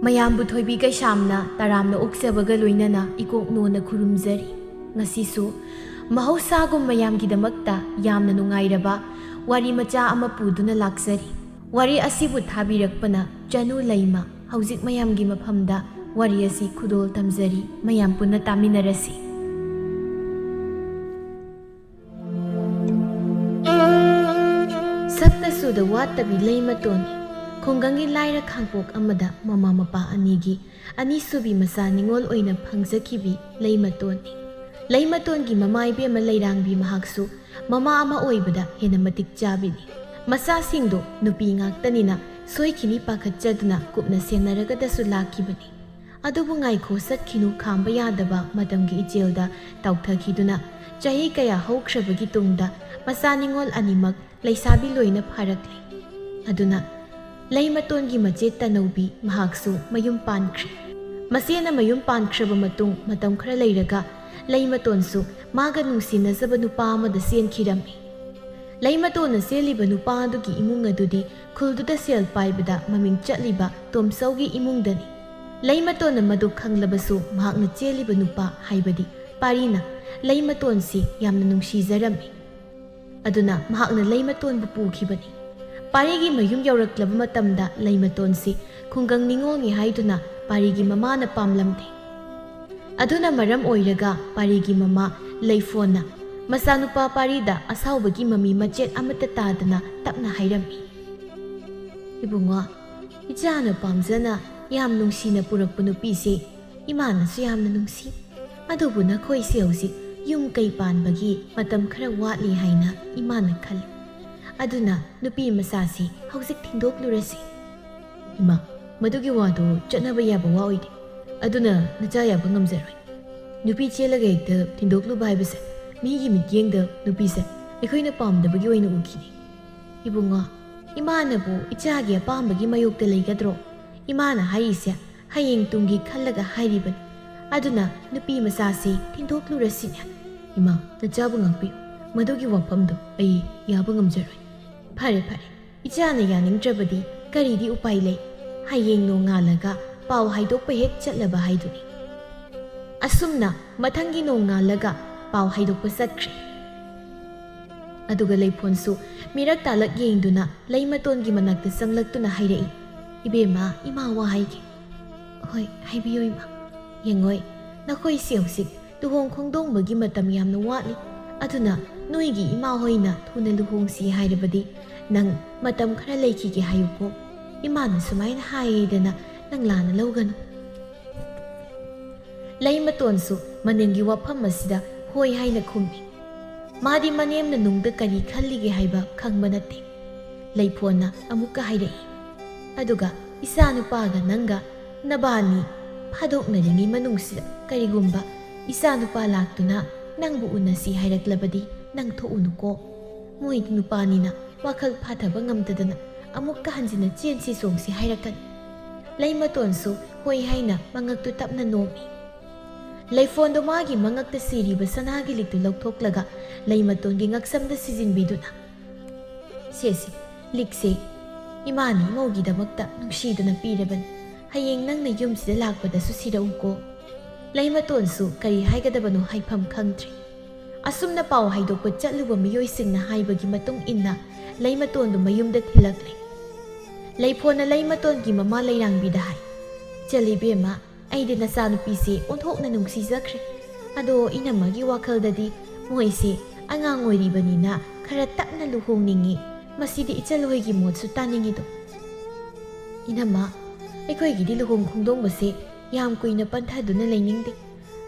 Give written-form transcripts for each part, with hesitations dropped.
ꯃꯌꯥꯝꯕꯨ ꯊꯣꯏꯕꯤ ꯀꯩꯁꯥꯝꯅ ꯇꯔꯥꯝꯅ ꯑꯣꯛꯆꯕꯒ ꯂꯣꯏꯅꯅ ꯏꯀꯣꯛꯅꯣꯅ ꯈꯨꯔꯨꯝꯖꯔꯤ꯫ ꯉꯁꯤꯁꯨ ꯃꯍꯧꯁꯥꯒꯨꯝ ꯃꯌꯥꯝꯒꯤꯗꯃꯛꯇ ꯌꯥꯝꯅ ꯅꯨꯡꯉꯥꯏꯔꯕ ꯋꯥꯔꯤ ꯃꯆꯥ ꯑꯃ ꯄꯨꯗꯨꯅ ꯂꯥꯛꯆꯔꯤ꯫ ꯋꯥꯔꯤ ꯑꯁꯤꯕꯨ ꯊꯥꯕꯤꯔꯛꯄꯅ ꯆꯅꯨ ꯂꯩꯃ꯫ ꯍꯧꯖꯤꯛ ꯃꯌꯥꯝꯒꯤ ꯃꯐꯝꯗ ꯋꯥꯔꯤ ꯑꯁꯤ ꯈꯨꯗꯣꯜ ꯇꯝꯖꯔꯤ꯫ ꯃꯌꯥꯝ ꯄꯨꯟꯅ ꯇꯥꯃꯤꯟꯅꯔꯁꯤ꯫ ꯁꯛꯇꯁꯨꯗ ꯋꯥꯠꯇꯕꯤ ꯂꯩꯃꯇꯣꯟꯅꯤ꯫ ꯈꯨꯡꯒꯪꯒꯤ ꯂꯥꯏꯔ ꯈꯥꯡꯄꯣꯛ ꯑꯃꯗ ꯃꯃꯥ ꯃꯄꯥ ꯑꯅꯤꯒꯤ ꯑꯅꯤꯁꯨꯕꯤ ꯃꯆꯥ ꯅꯤꯡꯉꯣꯜ ꯑꯣꯏꯅ ꯐꯪꯖꯈꯤꯕꯤ ꯂꯩꯃꯇꯣꯟꯅꯤ꯫ ꯂꯩꯃꯇꯣꯟꯒꯤ ꯃꯃꯥ ꯏꯕꯦꯝꯃ ꯂꯩꯔꯥꯡꯕꯤ ꯃꯍꯥꯛꯁꯨ ꯃꯃꯥ ꯑꯃ ꯑꯣꯏꯕꯗ ꯍꯦꯟꯅ ꯃꯇꯤꯛ ꯆꯥꯕꯤꯅꯤ꯫ ꯃꯆꯥꯁꯤꯡꯗꯣ ꯅꯨꯄꯤ ꯉꯥꯛꯇꯅꯤꯅ ꯁꯣꯏꯈꯤꯅꯤ ꯄꯥꯈꯠꯆꯗꯨꯅ ꯀꯨꯞꯅ ꯁꯦꯟꯅꯔꯒꯗꯁꯨ ꯂꯥꯛꯈꯤꯕꯅꯤ꯫ ꯑꯗꯨꯕꯨ ꯉꯥꯏꯈꯣ ꯆꯠꯈꯤꯅꯨ ꯈꯥꯝꯕ ꯌꯥꯗꯕ ꯃꯇꯝꯒꯤ ꯏꯆꯦꯜꯗ ꯇꯥꯎꯊꯈꯤꯗꯨꯅ ꯆꯍꯤ ꯀꯌꯥ ꯍꯧꯈ꯭ꯔꯕꯒꯤ ꯇꯨꯡꯗ ꯃꯆꯥ ꯅꯤꯡꯉꯣꯜ ꯑꯅꯤꯃꯛ ꯂꯩꯁꯥꯕꯤ ꯂꯣꯏꯅ ꯐꯥꯔꯛꯂꯤ꯫ ꯑꯗꯨꯅ ꯂꯩꯃꯇꯣꯟꯒꯤ ꯃꯆꯦ ꯇꯅꯧꯕꯤ ꯃꯍꯥꯛꯁꯨ ꯃꯌꯨꯝ ꯄꯥꯟꯈ꯭ꯔꯦ꯫ ꯃꯆꯦꯅ ꯃꯌꯨꯝ ꯄꯥꯟꯈ꯭ꯔꯕ ꯃꯇꯨꯡ ꯃꯇꯝ ꯈꯔ ꯂꯩꯔꯒ ꯂꯩꯃꯇꯣꯟꯁꯨ ꯃꯥꯒ ꯅꯨꯡꯁꯤꯅꯖꯕ ꯅꯨꯄꯥ ꯑꯃꯗ ꯆꯦꯟꯈꯤꯔꯝꯃꯤ꯫ ꯂꯩꯃꯇꯣꯟꯅ ꯆꯦꯜꯂꯤꯕ ꯅꯨꯄꯥ ꯑꯗꯨꯒꯤ ꯏꯃꯨꯡ ꯑꯗꯨꯗꯤ ꯈꯨꯜꯗꯨꯗ ꯁꯦꯜ ꯄꯥꯏꯕꯗ ꯃꯃꯤꯡ ꯆꯠꯂꯤꯕ ꯇꯣꯝꯆꯧꯒꯤ ꯏꯃꯨꯡꯗꯅꯤ꯫ ꯂꯩꯃꯇꯣꯟꯅ ꯃꯗꯨ ꯈꯪꯂꯕꯁꯨ ꯃꯍꯥꯛꯅ ꯆꯦꯜꯂꯤꯕ ꯅꯨꯄꯥ ꯍꯥꯏꯕꯗꯤ ꯄꯥꯔꯤꯅ ꯂꯩꯃꯇꯣꯟꯁꯤ ꯌꯥꯝꯅ ꯅꯨꯡꯁꯤꯖꯔꯝꯃꯤ꯫ ꯑꯗꯨꯅ ꯃꯍꯥꯛꯅ ꯂꯩꯃꯇꯣꯟꯕꯨ ꯄꯨꯈꯤꯕꯅꯤ꯫ ꯄꯥꯔꯤꯒꯤ ꯃꯌꯨꯝ ꯌꯧꯔꯛꯂꯕ ꯃꯇꯝꯗ ꯂꯩꯃꯇꯣꯟꯁꯤ ꯈꯨꯡꯒꯪ ꯅꯤꯡꯉꯣꯜꯅꯤ ꯍꯥꯏꯗꯨꯅ ꯄꯥꯔꯤꯒꯤ ꯃꯃꯥꯅ ꯄꯥꯝꯂꯝꯗꯦ꯫ ꯑꯗꯨꯅ ꯃꯔꯝ ꯑꯣꯏꯔꯒ ꯄꯥꯔꯤꯒꯤ ꯃꯃꯥ ꯂꯩꯐꯣꯟꯅ ꯃꯆꯥꯅꯨꯄꯥ ꯄꯥꯔꯤꯗ ꯑꯁꯥꯎꯕꯒꯤ ꯃꯃꯤ ꯃꯆꯦꯠ ꯑꯃꯠꯇ ꯇꯥꯗꯅ ꯇꯞꯅ ꯍꯥꯏꯔꯝꯃꯤ꯫ "ꯏꯕꯨꯡꯉꯣ, ꯏꯆꯥꯅ ꯄꯥꯝꯖꯅ ꯌꯥꯝ ꯅꯨꯡꯁꯤꯅ ꯄꯨꯔꯛꯄ ꯅꯨꯄꯤꯁꯤ ꯏꯃꯥꯅꯁꯨ ꯌꯥꯝꯅ ꯅꯨꯡꯁꯤ꯫ ꯑꯗꯨꯕꯨ ꯅꯈꯣꯏꯁꯤ ꯍꯧꯖꯤꯛ ꯌꯨꯝ ꯀꯩ ꯄꯥꯟꯕꯒꯤ ꯃꯇꯝ ꯈꯔ ꯋꯥꯠꯂꯤ ꯍꯥꯏꯅ ꯏꯃꯥꯅ ꯈꯜꯂꯤ꯫ ꯑꯗꯨꯅ ꯅꯨꯄꯤ ꯃꯆꯥꯁꯤ ꯍꯧꯖꯤꯛ ꯊꯤꯟꯗꯣꯛꯂꯨꯔꯁꯤ." "ꯏꯃꯥ, ꯃꯗꯨꯒꯤ ꯋꯥꯗꯨ ꯆꯠꯅꯕ ꯌꯥꯕ ꯋꯥ ꯑꯣꯏꯗꯦ꯫ ꯑꯗꯨꯅ ꯅꯆꯥ ꯌꯥꯕ ꯉꯝꯖꯔꯣꯏ꯫ ꯅꯨꯄꯤ ꯆꯦꯜꯂꯒ ꯍꯦꯛꯇ ꯊꯤꯟꯗꯣꯛꯂꯨꯕ ꯍꯥꯏꯕꯁꯦ ꯃꯤꯒꯤ ꯃꯤꯠꯌꯦꯡꯗ ꯅꯨꯄꯤꯁꯦ ꯑꯩꯈꯣꯏꯅ ꯄꯥꯝꯗꯕꯒꯤ ꯑꯣꯏꯅ ꯎꯈꯤꯅꯤ꯫ ꯏꯕꯨꯡꯉꯣ, ꯏꯃꯥꯅꯕꯨ ꯏꯆꯥꯒꯤ ꯑꯄꯥꯝꯕꯒꯤ ꯃꯥꯌꯣꯛꯇ ꯂꯩꯒꯗ꯭ꯔꯣ? ꯏꯃꯥꯅ ꯍꯥꯏꯔꯤꯁꯦ ꯍꯌꯦꯡ ꯇꯨꯡꯒꯤ ꯈꯜꯂꯒ ꯍꯥꯏꯔꯤꯕꯅꯤ꯫ ꯑꯗꯨꯅ ꯅꯨꯄꯤ ꯃꯆꯥꯁꯤ ꯊꯤꯟꯗꯣꯛꯂꯨꯔꯁꯤꯅꯦ꯫ ꯏꯃꯥ, ꯅꯆꯥꯕꯨ ꯉꯥꯛꯄꯤꯌꯨ꯫ ꯃꯗꯨꯒꯤ ꯋꯥꯐꯝꯗꯣ ꯑꯩ ꯌꯥꯕ ꯉꯝꯖꯔꯣꯏ꯫ "ꯐꯔꯦ ꯐꯔꯦ, ꯏꯆꯥꯅ ꯌꯥꯅꯤꯡꯗ꯭ꯔꯕꯗꯤ ꯀꯔꯤꯗꯤ ꯎꯄꯥꯏ ꯂꯩ? ꯍꯌꯦꯡ ꯅꯣꯡꯉꯥꯜꯂꯒ ꯄꯥꯎ ꯍꯥꯏꯗꯣꯛꯄ ꯍꯦꯛ ꯆꯠꯂꯕ ꯍꯥꯏꯗꯨꯅꯤ." ꯑꯁꯨꯝꯅ ꯃꯊꯪꯒꯤ ꯅꯣꯡꯉꯥꯜꯂꯒ ꯄꯥꯎ ꯍꯥꯏꯗꯣꯛꯄ ꯆꯠꯈ꯭ꯔꯦ꯫ ꯑꯗꯨꯒ ꯂꯩꯐꯣꯟꯁꯨ ꯃꯤꯔꯛ ꯇꯥꯂꯛ ꯌꯦꯡꯗꯨꯅ ꯂꯩꯃꯇꯣꯟꯒꯤ ꯃꯅꯥꯛꯇ ꯆꯪꯂꯛꯇꯨꯅ ꯍꯥꯏꯔꯛꯏ꯫ "ꯏꯕꯦꯝꯃ, ꯏꯃꯥ ꯋꯥ ꯍꯥꯏꯒꯦ." "ꯍꯣꯏ, ꯍꯥꯏꯕꯤꯌꯨ ꯏꯃꯥ." "ꯌꯦꯡꯉꯣꯏ, ꯅꯈꯣꯏꯁꯤ ꯍꯧꯖꯤꯛ ꯂꯨꯍꯣꯡ ꯈꯣꯡꯗꯣꯡꯕꯒꯤ ꯃꯇꯝ ꯌꯥꯝꯅ ꯋꯥꯠꯂꯤ꯫ ꯑꯗꯨꯅ ꯅꯣꯏꯒꯤ ꯏꯃꯥ ꯍꯣꯏꯅ ꯊꯨꯅ ꯂꯨꯍꯣꯡꯁꯤ ꯍꯥꯏꯔꯕꯗꯤ ꯅꯪ ꯃꯇꯝ ꯈꯔ ꯂꯩꯈꯤꯒꯦ ꯍꯥꯏꯌꯨꯀꯣ꯫ ꯏꯃꯥꯅ ꯁꯨꯃꯥꯏꯅ ꯍꯥꯏꯗꯅ ꯅꯪ ꯂꯥꯟꯅ ꯂꯧꯒꯅꯨ." ꯂꯩꯃꯇꯣꯟꯁꯨ ꯃꯅꯦꯝꯒꯤ ꯋꯥꯐꯝ ꯑꯁꯤꯗ ꯍꯣꯏ ꯍꯥꯏꯅ ꯈꯨꯝꯃꯤ꯫ ꯃꯥꯗꯤ ꯃꯅꯦꯝꯅ ꯅꯨꯡꯗ ꯀꯔꯤ ꯈꯜꯂꯤꯒꯦ ꯍꯥꯏꯕ ꯈꯪꯕ ꯅꯠꯇꯦ꯫ ꯂꯩꯐꯣꯟꯅ ꯑꯃꯨꯛꯀ ꯍꯥꯏꯔꯛꯏ꯫ "ꯑꯗꯨꯒ ꯏꯆꯥ ꯅꯨꯄꯥꯒ ꯅꯪꯒ ꯅꯕꯥꯅꯤ ꯐꯥꯗꯣꯛꯅꯔꯤꯉꯩ ꯃꯅꯨꯡꯁꯤꯗ ꯀꯔꯤꯒꯨꯝꯕ ꯏꯆꯥ ꯅꯨꯄꯥ ꯂꯥꯛꯇꯨꯅ ꯅꯪꯕꯨ ꯎꯅꯁꯤ ꯍꯥꯏꯔꯛꯂꯕꯗꯤ ꯅꯪ ꯊꯣꯛꯎꯅꯨꯀꯣ꯫ ꯃꯣꯏꯗꯤ ꯅꯨꯄꯥꯅꯤꯅ ꯋꯥꯈꯜ ꯐꯥꯊꯕ ꯉꯝꯗꯗꯅ ꯑꯃꯨꯛꯀ ꯍꯟꯖꯤꯟꯅ ꯆꯦꯟꯁꯤ ꯆꯣꯡꯁꯤ ꯍꯥꯏꯔꯛꯀꯅꯤ." ꯂꯩꯃꯇꯣꯟꯁꯨ ꯍꯣꯏ ꯍꯥꯏꯅ ꯃꯉꯛꯇꯨ ꯇꯞꯅ ꯅꯣꯝꯃꯤ꯫ ꯂꯩꯐꯣꯟꯗꯣ ꯃꯥꯒꯤ ꯃꯉꯛꯇ ꯁꯤꯔꯤꯕ ꯁꯅꯥꯒꯤ ꯂꯤꯛꯇꯨ ꯂꯧꯊꯣꯛꯂꯒ ꯂꯩꯃꯇꯣꯟꯒꯤ ꯉꯛꯁꯝꯗ ꯁꯤꯖꯤꯟꯕꯤꯗꯨꯅ, "ꯁꯦꯁꯦ, ꯂꯤꯛꯁꯦ ꯏꯃꯥꯅ ꯏꯃꯧꯒꯤꯗꯃꯛꯇ ꯅꯨꯡꯁꯤꯗꯨꯅ ꯄꯤꯔꯕꯅꯤ꯫ ꯍꯌꯦꯡ ꯅꯪꯅ ꯌꯨꯝꯁꯤꯗ ꯂꯥꯛꯄꯗꯁꯨ ꯁꯤꯔꯛꯎꯀꯣ." ꯂꯩꯃꯇꯣꯟꯁꯨ ꯀꯔꯤ ꯍꯥꯏꯒꯗꯕꯅꯣ ꯍꯥꯏꯐꯝ ꯈꯪꯗ꯭ꯔꯤ꯫ ꯑꯁꯨꯝꯅ ꯄꯥꯎ ꯍꯥꯏꯗꯣꯛꯄ ꯆꯠꯂꯨꯕ ꯃꯤꯑꯣꯏꯁꯤꯡꯅ ꯍꯥꯏꯕꯒꯤ ꯃꯇꯨꯡ ꯏꯟꯅ ꯂꯩꯃꯇꯣꯟꯗꯨ ꯃꯌꯨꯝꯗ ꯊꯤꯜꯂꯛꯂꯦ꯫ ꯂꯩꯐꯣꯟꯅ ꯂꯩꯃꯇꯣꯟꯒꯤ ꯃꯃꯥ ꯂꯩꯔꯥꯡꯕꯤꯗ ꯍꯥꯏ, "ꯏꯆꯜ-ꯏꯕꯦꯝꯃ, ꯑꯩꯗꯤ ꯅꯆꯥꯅꯨꯄꯤꯁꯦ ꯑꯣꯟꯊꯣꯛꯅ ꯅꯨꯡꯁꯤꯖꯈ꯭ꯔꯦ꯫ ꯑꯗꯣ ꯏꯅꯝꯃꯒꯤ ꯋꯥꯈꯜꯗꯗꯤ ꯃꯣꯏꯁꯦ ꯑꯉꯥꯡ ꯑꯣꯏꯔꯤꯕꯅꯤꯅ ꯈꯔ ꯇꯞꯅ ꯂꯨꯍꯣꯡꯅꯤꯡꯉꯤ꯫ ꯃꯁꯤꯗꯤ ꯏꯆꯜꯍꯣꯏꯒꯤ ꯃꯣꯠꯁꯨ ꯇꯥꯅꯤꯡꯉꯤꯗꯣ꯫ ꯏꯅꯝꯃ, ꯑꯩꯈꯣꯏꯒꯤꯗꯤ ꯂꯨꯍꯣꯡ ꯈꯣꯡꯗꯣꯡꯕꯁꯦ ꯌꯥꯝ ꯀꯨꯏꯅ ꯄꯟꯊꯗꯨꯅ ꯂꯩꯅꯤꯡꯗꯦ꯫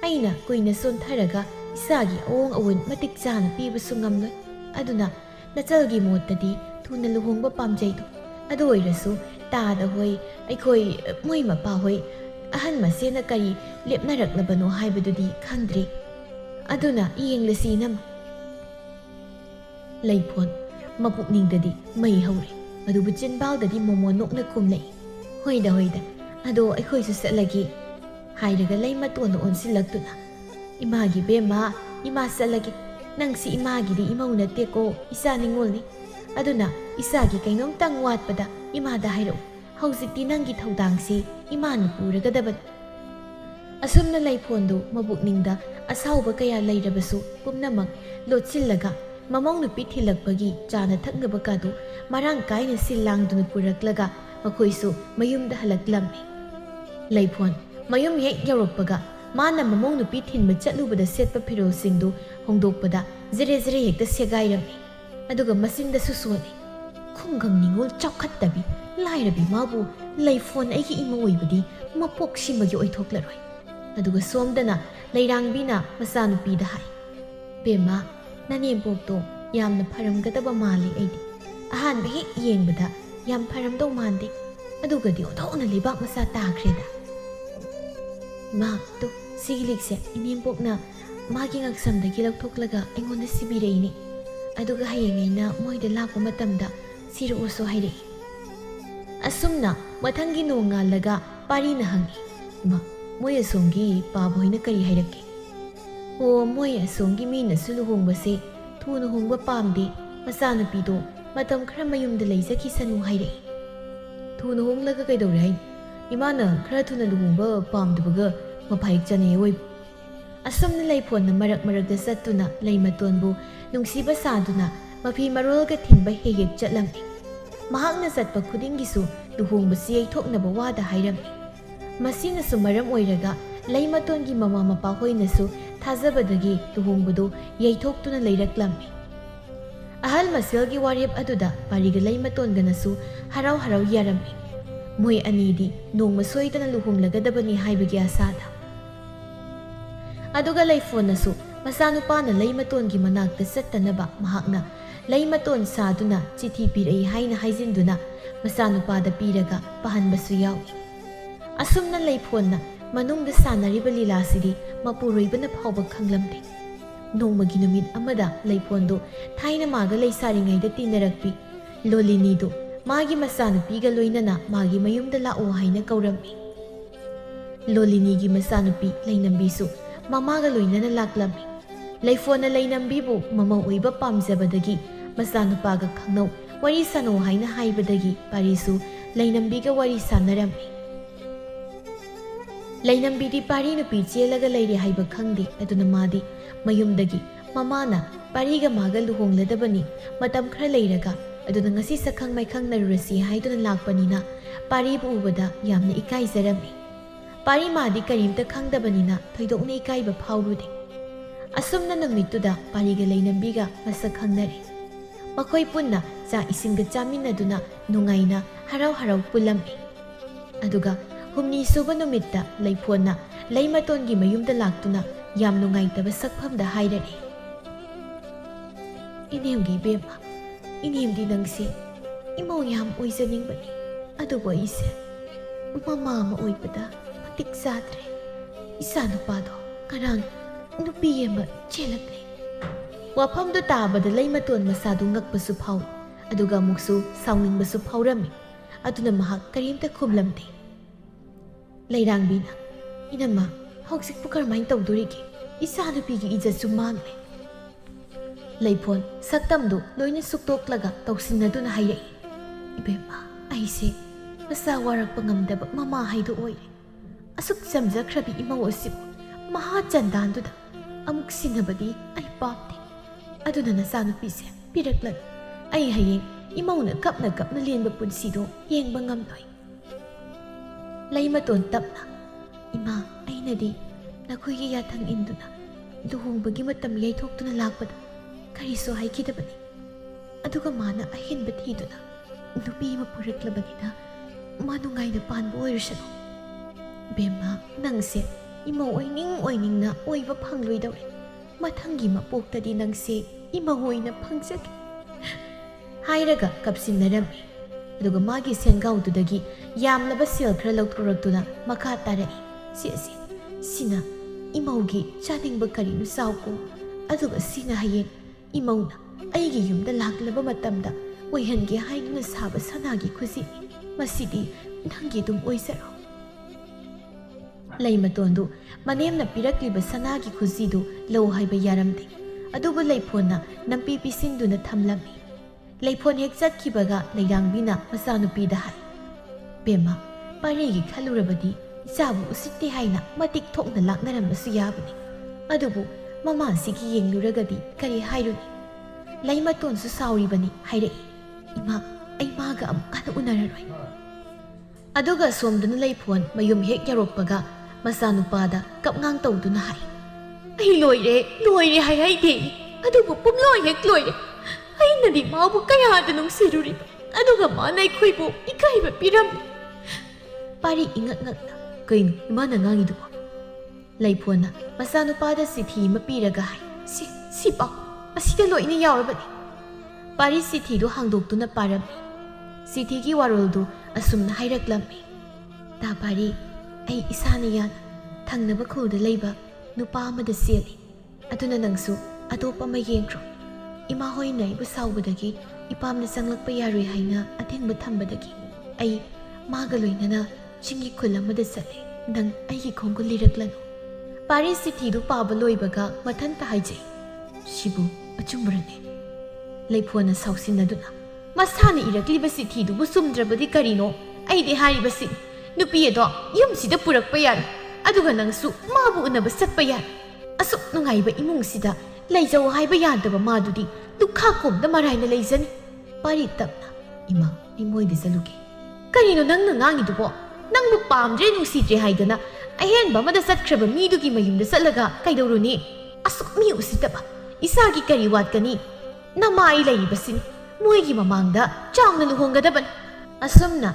ꯑꯩꯅ ꯀꯨꯏꯅ ꯆꯣꯟꯊꯔꯒ ꯏꯆꯥꯒꯤ ꯑꯑꯣꯡ ꯑꯑꯣꯟ ꯃꯇꯤꯛ ꯆꯥꯅ ꯄꯤꯕꯁꯨ ꯉꯝꯂꯣꯏ꯫ ꯑꯗꯨꯅ ꯅꯆꯜꯒꯤ ꯃꯣꯠꯇꯗꯤ ꯊꯨꯅ ꯂꯨꯍꯣꯡꯕ ꯄꯥꯝꯖꯩꯗꯣ꯫ ꯑꯗꯨ ꯑꯣꯏꯔꯁꯨ ꯇꯥꯗ ꯍꯣꯏ, ꯑꯩꯈꯣꯏ ꯃꯣꯏ ꯃꯄꯥ ꯍꯣꯏ, ꯑꯍꯟ ꯃꯁꯦꯅ ꯀꯔꯤ ꯂꯦꯞꯅꯔꯛꯂꯕꯅꯣ ꯍꯥꯏꯕꯗꯨꯗꯤ ꯈꯪꯗ꯭ꯔꯤ꯫ ꯑꯗꯨꯅ ꯌꯦꯡꯂꯁꯤ ꯏꯅꯝꯃ." ꯂꯩꯐꯣꯟ ꯃꯄꯨꯛꯅꯤꯡꯗꯗꯤ ꯃꯩ ꯍꯧꯔꯦ, ꯑꯗꯨꯕꯨ ꯆꯤꯟꯕꯥꯜꯗꯗꯤ ꯃꯣꯃꯣꯟ ꯅꯣꯛꯅ ꯈꯨꯝꯂꯛꯏ꯫ "ꯍꯣꯏꯗ ꯍꯣꯏꯗ, ꯑꯗꯣ ꯑꯩꯈꯣꯏꯁꯨ ꯆꯠꯂꯒꯦ." ꯍꯥꯏꯔꯒ ꯂꯩꯃꯇꯣꯟꯗ ꯑꯣꯟꯁꯤꯜꯂꯛꯇꯨꯅ, Imagi bema, ima salagi. Nang si imagidi imaw nate ko, isa ningolni. Aduna, isagi kainom tang watpada, imada hairo. Hauzikti nangi thaudangsi, imana puragadaban. Asumna laiphondu mabukningda asauba kaya lairabasu pumnamak lotsillaga mamong nupi thilakpagi chana thaknaba kadu marang kaina silangduna puraklaga makoisu mayumda halaklammi. Laiphon mayum hek yaroppaga mana mamong nupi thinba chatlubada setpa phirolsingdu hongdokpada zire zire hekta segairami. Aduga masinda susoni. Khungang ningol chawkhattabi lairabi mabu laiphon aigi ima oibadi mapok simagi oithoklaroi. Aduga somdana lairang-bina masanupida hai. Bema, nanembokto yamna pharamgadaba mali aidi. Ahanba hek yengbada yam pharamdau mande. Aduga di othona libak masa takreda. Ma, to sigilikse inembokna magi ngaksamdagi lauthoklaga aingonda sibireini. Aduga hayengaina moida lakpa matamda siruoso hairei. Asumna mathangi nongalaga parina hangi. Ma, moy asongi paboyna kari hairake. O moy asongi mina suluhongbase thuna hongba pamde masanupido matam khara mayumda leizaki sanu hairei. Thuna honglaga kaidore hai. Imana khara thuna luhongba pamdabaga maphayik chane oi. Asumna laiponna marak marakda sattuna laimatonbu nungsiba saduna mafi marolga thinba hegek chatlamni. Mahakna satpa khudingisu luhongbasi yaithoknaba wada hairami. Masinasu maram oiraga laimatongi mama mapa hoinasu thazabadagi luhongbadu yaithoktuna leiraklammi. Ahal masilgi warip aduda pariga laimatonganasu harau harau yarammi. Moy anidi nongma soidana luhonglagadabani haibagi asada. Aduga laifonasu masanupana laimatongi manakta sattanaba mahakna laimaton saduna chithi pirai haina haizinduna masanupada piraga pahanbasu yawi. Asumna laifonna manungda sanariba lilasidi mapuroibana phawba khanglamde. Nongmagi numit amada laifondo thaina maga laisaringaida tinarakpi. Lolinido magi masanupiga loinana magi mayumda lao haina kaurammi. Lolinigi masanupi lainambisu mamaga loinana laklammi. Laifona lainambibu mama oiba pamjabadagi masanupaga khangnau wari sano haina haibadagi parisu lainambiga wari sanarammi. Lainambidi pari nupi chelaga leire haiba khangdi aduna madi mayumdagi mamana pariga maga luhongladabani matam khara leiraga aduna ngasi sakhang maikhang narurasi haiduna lakpanina pari bu ubada yamna ikaizarami. Pari madi karimta khangdabanina thoidokna ikaiba phaurude. Asumna numituda pariga lainambiga masak khangnari. Makhoi punna cha isingga chaminaduna nungaina harau harau pulammi. Aduga humni suba numitta laifona laimatongi mayumda laktuna yam nungaitaba sakphamda hairari. Inemgi bema, inemdi nangsi imaw yam oizaningbani. Aduba ise mama ama oibada matik sadre. Isa nupado ngarang nupi ama chelakle. Wafamdo tabada laimaton masadu ngakpasu phau. Aduga muksu sawningbasu phaurami. Aduna mahak karimta khumlamde. Lairang-bina, inama, hauksik pukarmain tawdurigi, isa nupigi ijatsu mangle. Laipon, saktamdo loina suktoklaga tawsinaduna hairei. Ibema, aise, masa warak pangamdaba mama haidu oire. Asuk samjakrabi imaw asibu, maha chandanduda, amuk sinabadi ay papte. Aduna nasanupise, piraklan, ay hayeng, imawna kapna lienba punsido, yengba ngamnoy. Laimaton tapna, ima ainadi nakoigi yathang induna luhongbagi matam yaithoktuna lakpada kariso haikidabani. Aduga mana ahinba thiduna nupi ama puraklabanina manungaina panba oirusano. Bema nangse ima oiningna oiba phangloidawre. Mathangi mapoktadi nangse ima oina phangjagi. Hairaga kapsinnarammi. Aduga magi sengaududagi yamlaba sel khara lauthoraktuna makha tarai. Sina imaugi chaningba karinu sauko. Aduga sina hayeng imauna aigi yumda laklaba matamda oihange haiduna saba sanagi khusini. Masidi nangi dum oizaro. ꯂꯩꯃꯇꯣꯟꯗꯨ ꯃꯅꯦꯝꯅ ꯄꯤꯔꯛꯂꯤꯕ ꯁꯅꯥꯒꯤ ꯈꯨꯖꯤꯗꯨ ꯂꯧ ꯍꯥꯏꯕ ꯌꯥꯔꯝꯗꯦ꯫ ꯑꯗꯨꯕꯨ ꯂꯩꯐꯣꯟꯅ ꯅꯝꯄꯤ ꯄꯤꯁꯤꯟꯗꯨꯅ ꯊꯝꯂꯝꯃꯤ꯫ ꯂꯩꯐꯣꯟ ꯍꯦꯛ ꯆꯠꯈꯤꯕꯒ ꯂꯩꯔꯥꯡꯕꯤꯅ ꯃꯆꯥꯅꯨꯄꯤꯗ ꯍꯥꯏ, "ꯕꯦꯝꯃ, ꯄꯥꯔꯤꯒꯤ ꯈꯜꯂꯨꯔꯕꯗꯤ ꯏꯆꯥꯕꯨ ꯎꯁꯤꯠꯇꯦ ꯍꯥꯏꯅ ꯃꯇꯤꯛ ꯊꯣꯛꯅ ꯂꯥꯛꯅꯔꯝꯕꯁꯨ ꯌꯥꯕꯅꯤ꯫ ꯑꯗꯨꯕꯨ ꯃꯃꯥꯁꯤꯒꯤ ꯌꯦꯡꯂꯨꯔꯒꯗꯤ ꯀꯔꯤ ꯍꯥꯏꯔꯨꯅꯤ? ꯂꯩꯃꯇꯣꯟꯁꯨ ꯁꯥꯎꯔꯤꯕꯅꯤ ꯍꯥꯏꯔꯛꯏ꯫ ꯏꯃꯥ, ꯑꯩ ꯃꯥꯒ ꯑꯃꯨꯛ ꯍꯟꯅ ꯎꯅꯔꯔꯣꯏ." ꯑꯗꯨꯒ ꯁꯣꯝꯗꯅ ꯂꯩꯐꯣꯟ ꯃꯌꯨꯝ ꯍꯦꯛ ꯌꯧꯔꯛꯄꯒ ꯃꯆꯥꯅꯨꯄꯥꯗ ꯀꯞꯉꯥꯡ ꯇꯧꯗꯨꯅ ꯍꯥꯏ, "ꯑꯩ ꯂꯣꯏꯔꯦ ꯍꯥꯏꯍꯩꯗꯦ, ꯑꯗꯨꯕꯨ ꯄꯨꯡꯂꯣꯏ ꯍꯦꯛ ꯂꯣꯏꯔꯦ꯫ ꯑꯩꯅꯗꯤ ꯃꯥꯕꯨ ꯀꯌꯥꯗ ꯅꯨꯡꯁꯤꯔꯨꯔꯤꯕ, ꯑꯗꯨꯒ ꯃꯥꯅ ꯑꯩꯈꯣꯏꯕꯨ ꯏꯀꯥꯏꯕ ꯄꯤꯔꯝꯃꯤ." ꯄꯥꯔꯤ ꯏꯉꯛ ꯉꯛꯅ, "ꯀꯩꯅꯣ ꯏꯃꯥꯅ ꯉꯥꯡꯉꯤꯗꯨꯕꯣ?" ꯂꯩꯐꯣꯟꯅ ꯃꯆꯥꯅꯨꯄꯥꯗ ꯆꯤꯊꯤ ꯑꯃ ꯄꯤꯔꯒ ꯍꯥꯏ, ꯁꯤ ꯄꯥꯎ, ꯑꯁꯤꯗ ꯂꯣꯏꯅ ꯌꯥꯎꯔꯕꯅꯤ." ꯄꯥꯔꯤ ꯆꯤꯊꯤꯗꯨ ꯍꯥꯡꯗꯣꯛꯇꯨꯅ ꯄꯥꯔꯝꯃꯤ꯫ ꯆꯤꯊꯤꯒꯤ ꯋꯥꯔꯣꯜꯗꯨ ꯑꯁꯨꯝꯅ ꯍꯥꯏꯔꯛꯂꯝꯃꯤ: "ꯇꯥ ꯄꯥꯔꯤ, ꯑꯩ ꯏꯁꯥꯅ ꯌꯥꯅ ꯊꯪꯅꯕ ꯈꯨꯜꯗ ꯂꯩꯕ ꯅꯨꯄꯥ ꯑꯃꯗ ꯆꯦꯜꯂꯤ꯫ ꯑꯗꯨꯅ ꯅꯪꯁꯨ ꯑꯇꯣꯞꯄ ꯑꯃ ꯌꯦꯡꯈ꯭ꯔꯣ꯫ ꯏꯃꯥ ꯍꯣꯏꯅ ꯑꯩꯕꯨ ꯁꯥꯎꯕꯗꯒꯤ ꯏꯄꯥꯝꯅ ꯆꯪꯂꯛꯄ ꯌꯥꯔꯣꯏ ꯍꯥꯏꯅ ꯑꯊꯤꯡꯕ ꯊꯝꯕꯗꯒꯤ ꯑꯩ ꯃꯥꯒ ꯂꯣꯏꯅꯅ ꯆꯤꯡꯒꯤ ꯈꯨꯜ ꯑꯃꯗ ꯆꯠꯂꯦ꯫ ꯅꯪ ꯑꯩꯒꯤ ꯈꯣꯡꯒꯨꯜ ꯂꯤꯔꯛꯂꯅꯨ." ꯄꯥꯔꯤ ꯆꯤꯊꯤꯗꯨ ꯄꯥꯕ ꯂꯣꯏꯕꯒ ꯃꯊꯟꯇ ꯍꯥꯏꯖꯩ, "ꯁꯤꯕꯨ ꯑꯆꯨꯝꯕꯔꯅꯦ?" ꯂꯩꯐꯣꯟꯅ ꯁꯥꯎꯁꯤꯟꯅꯗꯨꯅ, "ꯃꯁꯥꯅ ꯏꯔꯛꯂꯤꯕ ꯆꯤꯊꯤꯗꯨꯕꯨ ꯆꯨꯝꯗ꯭ꯔꯕꯗꯤ ꯀꯔꯤꯅꯣ? ꯑꯩꯗꯤ ꯍꯥꯏꯔꯤꯕꯁꯤꯅꯤ, ꯅꯨꯄꯤ ꯑꯗꯣ ꯌꯨꯝꯁꯤꯗ ꯄꯨꯔꯛꯄ ꯌꯥꯔꯣꯏ, ꯑꯗꯨꯒ ꯅꯪꯁꯨ ꯃꯥꯕꯨ ꯎꯅꯕ ꯆꯠꯄ ꯌꯥꯔꯣꯏ꯫ ꯑꯁꯨꯛ ꯅꯨꯡꯉꯥꯏꯕ ꯏꯃꯨꯡꯁꯤꯗ ꯂꯩꯖꯧ ꯍꯥꯏꯕ ꯌꯥꯗꯕ ꯃꯥꯗꯨꯗꯤ ꯂꯨꯈꯥꯛꯀꯣꯝꯗ ꯃꯔꯥꯏꯅ ꯂꯩꯖꯅꯤ." ꯄꯥꯔꯤ ꯇꯞꯅ, "ꯏꯃꯥ, ꯑꯩ ꯃꯣꯏꯗ ꯆꯠꯂꯨꯒꯦ." "ꯀꯔꯤꯅꯣ ꯅꯪꯅ ꯉꯥꯡꯉꯤꯗꯨꯕꯣ? ꯅꯪꯕꯨ ꯄꯥꯝꯗ꯭ꯔꯦ ꯅꯨꯡꯁꯤꯗ꯭ꯔꯦ ꯍꯥꯏꯗꯅ ꯑꯍꯦꯟꯕ ꯑꯃꯗ ꯆꯠꯈ꯭ꯔꯕ ꯃꯤꯗꯨꯒꯤ ꯃꯌꯨꯝꯗ ꯆꯠꯂꯒ ꯀꯩꯗꯧꯔꯨꯅꯤ? ꯑꯁꯨꯛ ꯃꯤ ꯎꯁꯤꯠꯇꯕ ꯏꯁꯥꯒꯤ ꯀꯔꯤ ꯋꯥꯠꯀꯅꯤ? ꯅꯃꯥ ꯑꯩ ꯂꯩꯔꯤꯕꯁꯤꯅꯤ, ꯃꯣꯏꯒꯤ ꯃꯃꯥꯡꯗ ꯆꯥꯎꯅ ꯂꯨꯍꯣꯡꯒꯗꯕꯅꯤ." ꯑꯁꯨꯝꯅ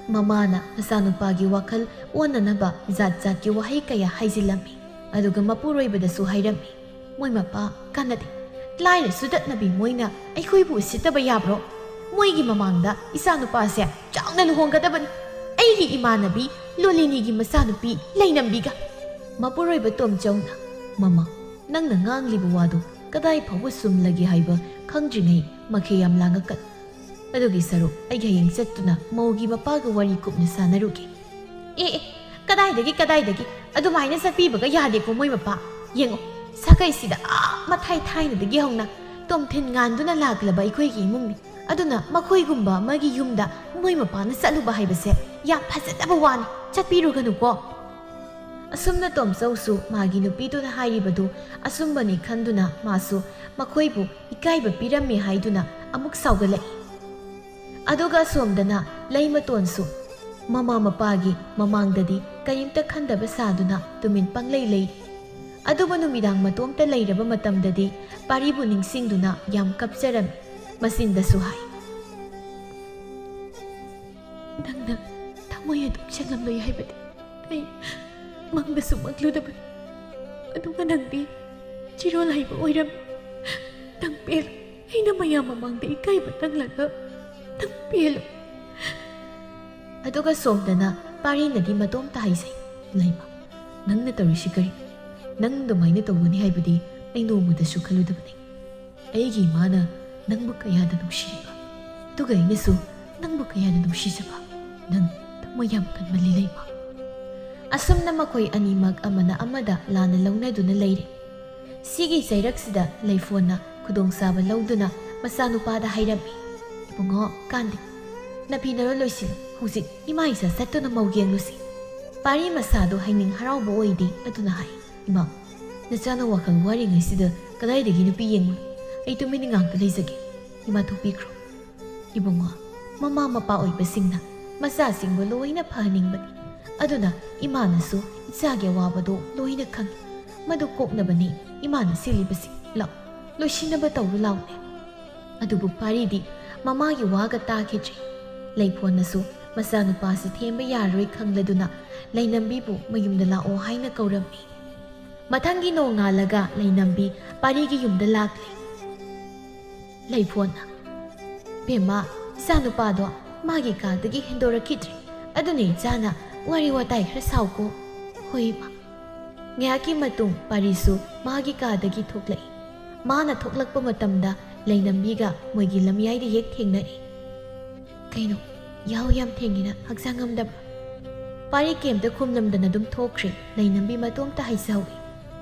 ꯃꯃꯥꯅ ꯃꯆꯥꯅꯨꯄꯥꯒꯤ ꯋꯥꯈꯜ ꯑꯣꯟꯅꯅꯕ ꯖꯥꯠ ꯖꯥꯠꯀꯤ ꯋꯥꯍꯩ ꯀꯌꯥ ꯍꯥꯏꯖꯤꯜꯂꯝꯃꯤ꯫ ꯑꯗꯨꯒ ꯃꯄꯨꯔꯣꯏꯕꯗꯁꯨ ꯍꯥꯏꯔꯝꯃꯤ, "ꯃꯣꯏ ꯃꯄꯥ ꯀꯥꯟꯅꯗꯦ, ꯂꯥꯏꯔ ꯁꯨꯗꯠꯅꯕꯤ ꯃꯣꯏꯅ ꯑꯩꯈꯣꯏꯕꯨ ꯎꯁꯤꯠꯇꯕ ꯌꯥꯕ꯭ꯔꯣ? ꯃꯣꯏꯒꯤ ꯃꯃꯥꯡꯗ ꯏꯆꯥꯅꯨꯄꯥꯁꯦ ꯆꯥꯎꯅ ꯂꯨꯍꯣꯡꯒꯗꯕꯅꯤ, ꯑꯩꯒꯤ ꯏꯃꯥꯟꯅꯕꯤ ꯂꯣꯂꯤꯅꯤꯒꯤ ꯃꯆꯥꯅꯨꯄꯤ ꯂꯩꯅꯝꯕꯤꯒ." ꯃꯄꯨꯔꯣꯏꯕ ꯇꯣꯝꯆꯧꯅ, "ꯃꯃꯥ, ꯅꯪꯅ ꯉꯥꯡꯂꯤꯕ ꯋꯥꯗꯨ ꯀꯗꯥꯏ ꯐꯥꯎꯕ ꯆꯨꯝꯂꯒꯦ ꯍꯥꯏꯕ ꯈꯪꯗ꯭ꯔꯤꯉꯩ ꯃꯈꯩ ꯌꯥꯝ ꯂꯥꯡꯉꯛꯀꯅꯨ. ꯑꯗꯨꯒꯤ ꯁꯔꯨꯛ ꯑꯩ ꯍꯌꯦꯡ ꯆꯠꯇꯨꯅ ꯃꯧꯒꯤ ꯃꯄꯥꯒ ꯋꯥꯔꯤ ꯀꯨꯞꯅ ꯁꯥꯟꯅꯔꯨꯒꯦ." "ꯑꯦ, ꯀꯗꯥꯏꯗꯒꯤ ꯑꯗꯨꯃꯥꯏꯅ ꯆꯠꯄꯤꯕꯒ ꯌꯥꯗꯦꯀꯣ ꯃꯣꯏ ꯃꯄꯥ. ꯌꯦꯡꯉꯣ, ꯁꯥꯒꯩꯁꯤꯗ ꯃꯊꯥꯏ ꯊꯥꯏꯅꯗꯒꯤ ꯍꯧꯅ ꯇꯣꯝꯊꯤꯟ ꯉꯥꯟꯗꯨꯅ ꯂꯥꯛꯂꯕ ꯑꯩꯈꯣꯏꯒꯤ ꯏꯃꯨꯡꯅꯤ. ꯑꯗꯨꯅ ꯃꯈꯣꯏꯒꯨꯝꯕ ꯑꯃꯒꯤ ꯌꯨꯝꯗ ꯃꯣꯏ ꯃꯄꯥꯅ ꯆꯠꯂꯨꯕ ꯍꯥꯏꯕꯁꯦ ꯌꯥꯝ ꯐꯖꯗꯕ ꯋꯥꯅꯤ. ꯆꯠꯄꯤꯔꯨꯒꯅꯨꯀꯣ." ꯑꯁꯨꯝꯅ ꯇꯣꯝꯆꯧꯁꯨ ꯃꯥꯒꯤ ꯅꯨꯄꯤꯗꯨꯅ ꯍꯥꯏꯔꯤꯕꯗꯨ ꯑꯆꯨꯝꯕꯅꯤ ꯈꯟꯗꯨꯅ ꯃꯥꯁꯨ ꯃꯈꯣꯏꯕꯨ ꯏꯀꯥꯏꯕ ꯄꯤꯔꯝꯃꯤ ꯍꯥꯏꯗꯨꯅ ꯑꯃꯨꯛ ꯁꯥꯎꯒꯠꯂꯛꯏ꯫ ꯑꯗꯨꯒ ꯑꯁꯣꯝꯗꯅ ꯂꯩꯃꯇꯣꯟꯁꯨ ꯃꯃꯥ ꯃꯄꯥꯒꯤ ꯃꯃꯥꯡꯗꯗꯤ ꯀꯔꯤꯝꯇ ꯈꯟꯗꯕ ꯁꯥꯗꯨꯅ ꯇꯨꯃꯤꯟ ꯄꯪꯂꯩ ꯂꯩꯔꯤ꯫ ꯑꯗꯨꯕꯨ ꯅꯨꯃꯤꯗꯥꯡ ꯃꯇꯣꯝꯇ ꯂꯩꯔꯕ ꯃꯇꯝꯗꯗꯤ ꯄꯥꯔꯤꯕꯨ ꯅꯤꯡꯁꯤꯡꯗꯨꯅ ꯌꯥꯝ ꯀꯞꯆꯔꯝꯃꯤ꯫ ꯃꯆꯤꯟꯗꯁꯨ ꯍꯥꯏ, "ꯅꯪꯅ ꯊꯃꯣꯏ ꯑꯗꯨꯝ ꯆꯪꯂꯝꯂꯣꯏ ꯍꯥꯏꯕꯗꯤ ꯑꯩ ꯃꯪꯗꯁꯨ ꯃꯪꯂꯨꯗꯕꯅꯤ. ꯑꯗꯨꯒ ꯅꯪꯗꯤ ꯆꯤꯔꯣꯜ ꯍꯩꯕ ꯑꯣꯏꯔꯝꯃꯤ. ꯅꯪ ꯄꯦꯜꯂꯨ, ꯑꯩꯅ ꯃꯌꯥꯝ ꯃꯃꯥꯡꯗ ꯏꯀꯥꯏꯕ ꯅꯪꯂꯒ ꯅꯪ ꯄꯦꯜꯂꯨ." ꯑꯗꯨꯒ ꯁꯣꯝꯗꯅ ꯄꯥꯔꯤꯅꯗꯤ ꯃꯇꯣꯝꯇ ꯍꯥꯏꯖꯩ, "ꯂꯩꯃ, ꯅꯪꯅ ꯇꯧꯔꯤꯁꯤ ꯀꯔꯤ? ꯅꯪ ꯑꯗꯨꯃꯥꯏꯅ ꯇꯧꯒꯅꯤ ꯍꯥꯏꯕꯗꯤ ꯑꯩ ꯅꯣꯡꯃꯗꯁꯨ ꯈꯜꯂꯨꯗꯕꯅꯤ. ꯑꯩꯒꯤ ꯏꯃꯥꯅ ꯅꯪꯕꯨ ꯀꯌꯥꯗ ꯅꯨꯡꯁꯤꯔꯤꯕ, ꯑꯗꯨꯒ ꯑꯩꯅꯁꯨ ꯅꯪꯕꯨ ꯀꯌꯥꯗ ꯅꯨꯡꯁꯤꯖꯕ. ꯅꯪ ꯊꯃꯣꯏ ꯌꯥꯝ ꯀꯟꯃꯜꯂꯤ ꯂꯩꯃ." ꯑꯁꯨꯝꯅ ꯃꯈꯣꯏ ꯑꯅꯤꯃꯛ ꯑꯃꯅ ꯑꯃꯗ ꯂꯥꯟꯅ ꯂꯧꯅꯗꯨꯅ ꯂꯩꯔꯤ꯫ ꯁꯤꯒꯤ ꯆꯩꯔꯛꯁꯤꯗ ꯂꯩꯐꯣꯟꯅ ꯈꯨꯗꯣꯡꯆꯥꯕ ꯂꯧꯗꯨꯅ ꯃꯆꯥꯅꯨꯄꯥꯗ ꯍꯥꯏꯔꯝꯃꯤ, "ꯏꯕꯨꯡꯉꯣ ꯀꯥꯟꯗꯦ, ꯅꯐꯤꯅꯔꯣ ꯂꯣꯏꯁꯤꯜꯂꯨ, ꯍꯧꯖꯤꯛ ꯏꯃꯥ ꯏꯆꯥ ꯆꯠꯇꯨꯅ ꯃꯧ ꯌꯦꯡꯂꯨꯁꯤ." ꯄꯥꯔꯤ ꯃꯁꯥꯗꯣ ꯍꯩꯅꯤꯡ ꯍꯔꯥꯎꯕ ꯑꯣꯏꯗꯦ, ꯑꯗꯨꯅ ꯍꯥꯏ, "ꯏꯃꯥ, ꯅꯆꯥꯅ ꯋꯥꯈꯜ ꯋꯥꯔꯤꯉꯩꯁꯤꯗ ꯀꯗꯥꯏꯗꯒꯤ ꯅꯨꯄꯤ ꯌꯦꯡꯕꯅꯣ? ꯑꯩ ꯇꯨꯃꯤꯟꯅ ꯉꯥꯛꯇ ꯂꯩꯖꯒꯦ, ꯏꯃꯥ ꯊꯣꯛꯄꯤꯈ꯭ꯔꯣ." "ꯏꯕꯨꯡꯉꯣ, ꯃꯃꯥ ꯃꯄꯥ ꯑꯣꯏꯕꯁꯤꯡꯅ ꯃꯆꯥꯁꯤꯡꯕꯨ ꯂꯣꯏꯅ ꯐꯍꯟꯅꯤꯡꯕꯅꯤ. ꯑꯗꯨꯅ ꯏꯃꯥꯅꯁꯨ ꯏꯆꯥꯒꯤ ꯑꯋꯥꯕꯗꯣ ꯂꯣꯏꯅ ꯈꯪꯏ. ꯃꯗꯨ ꯀꯣꯛꯅꯕꯅꯤ ꯏꯃꯥꯅ ꯁꯤꯜꯂꯤꯕꯁꯤ. ꯂꯥꯎ, ꯂꯣꯏꯁꯤꯟꯅꯕ ꯇꯧꯔꯨ ꯂꯥꯎꯅꯦ." ꯑꯗꯨꯕꯨ ꯄꯥꯔꯤꯗꯤ ꯃꯃꯥꯒꯤ ꯋꯥꯒ ꯇꯥꯈꯤꯗ꯭ꯔꯦ꯫ ꯂꯩꯐꯣꯟꯅꯁꯨ ꯃꯆꯥꯅꯨꯄꯥꯁꯤ ꯊꯦꯝꯕ ꯌꯥꯔꯔꯣꯏ ꯈꯪꯂꯗꯨꯅ ꯂꯩꯅꯝꯕꯤꯕꯨ ꯃꯌꯨꯝꯗ ꯂꯥꯛꯑꯣ ꯍꯥꯏꯅ ꯀꯧꯔꯝꯃꯤ꯫ ꯃꯊꯪꯒꯤ ꯅꯣꯡꯉꯥꯜꯂꯒ ꯂꯩꯅꯝꯕꯤ ꯄꯥꯔꯤꯒꯤ ꯌꯨꯝꯗ ꯂꯥꯛꯂꯤ꯫ ꯂꯩꯐꯣꯟꯅ, "ꯕꯦꯝꯃ, ꯏꯆꯥꯅꯨꯄꯥꯗꯣ ꯃꯥꯒꯤ ꯀꯥꯗꯒꯤ ꯍꯦꯟꯗꯣꯔꯛꯈꯤꯗ꯭ꯔꯦ. ꯑꯗꯨꯅ ꯏꯆꯥꯅ ꯋꯥꯔꯤ ꯋꯥꯇꯥꯏ ꯈꯔ ꯁꯥꯎꯀꯣ." "ꯍꯣꯏ ꯏꯃꯥ." ꯉꯥꯏꯍꯥꯛꯀꯤ ꯃꯇꯨꯡ ꯄꯥꯔꯤꯁꯨ ꯃꯥꯒꯤ ꯀꯥꯗꯒꯤ ꯊꯣꯛꯂꯛꯏ꯫ ꯃꯥꯅ ꯊꯣꯛꯂꯛꯄ ꯃꯇꯝꯗ ꯂꯩꯅꯝꯕꯤꯒ ꯃꯣꯏꯒꯤ ꯂꯝꯌꯥꯏꯗ ꯍꯦꯛ ꯊꯦꯡꯅꯔꯤ꯫ "ꯀꯩꯅꯣ, ꯌꯥꯍꯧ ꯌꯥꯝ ꯊꯦꯡꯉꯤꯅ ꯍꯛꯆꯥꯡ ꯉꯝꯗꯕ꯭ꯔꯣ?" ꯄꯥꯔꯤ ꯀꯦꯝꯇ ꯈꯨꯝꯂꯝꯗꯅ ꯑꯗꯨꯝ ꯊꯣꯛꯈ꯭ꯔꯦ ꯂꯩꯅꯝꯕꯤ ꯃꯇꯣꯝꯇ ꯍꯥꯏꯖꯍꯧꯏ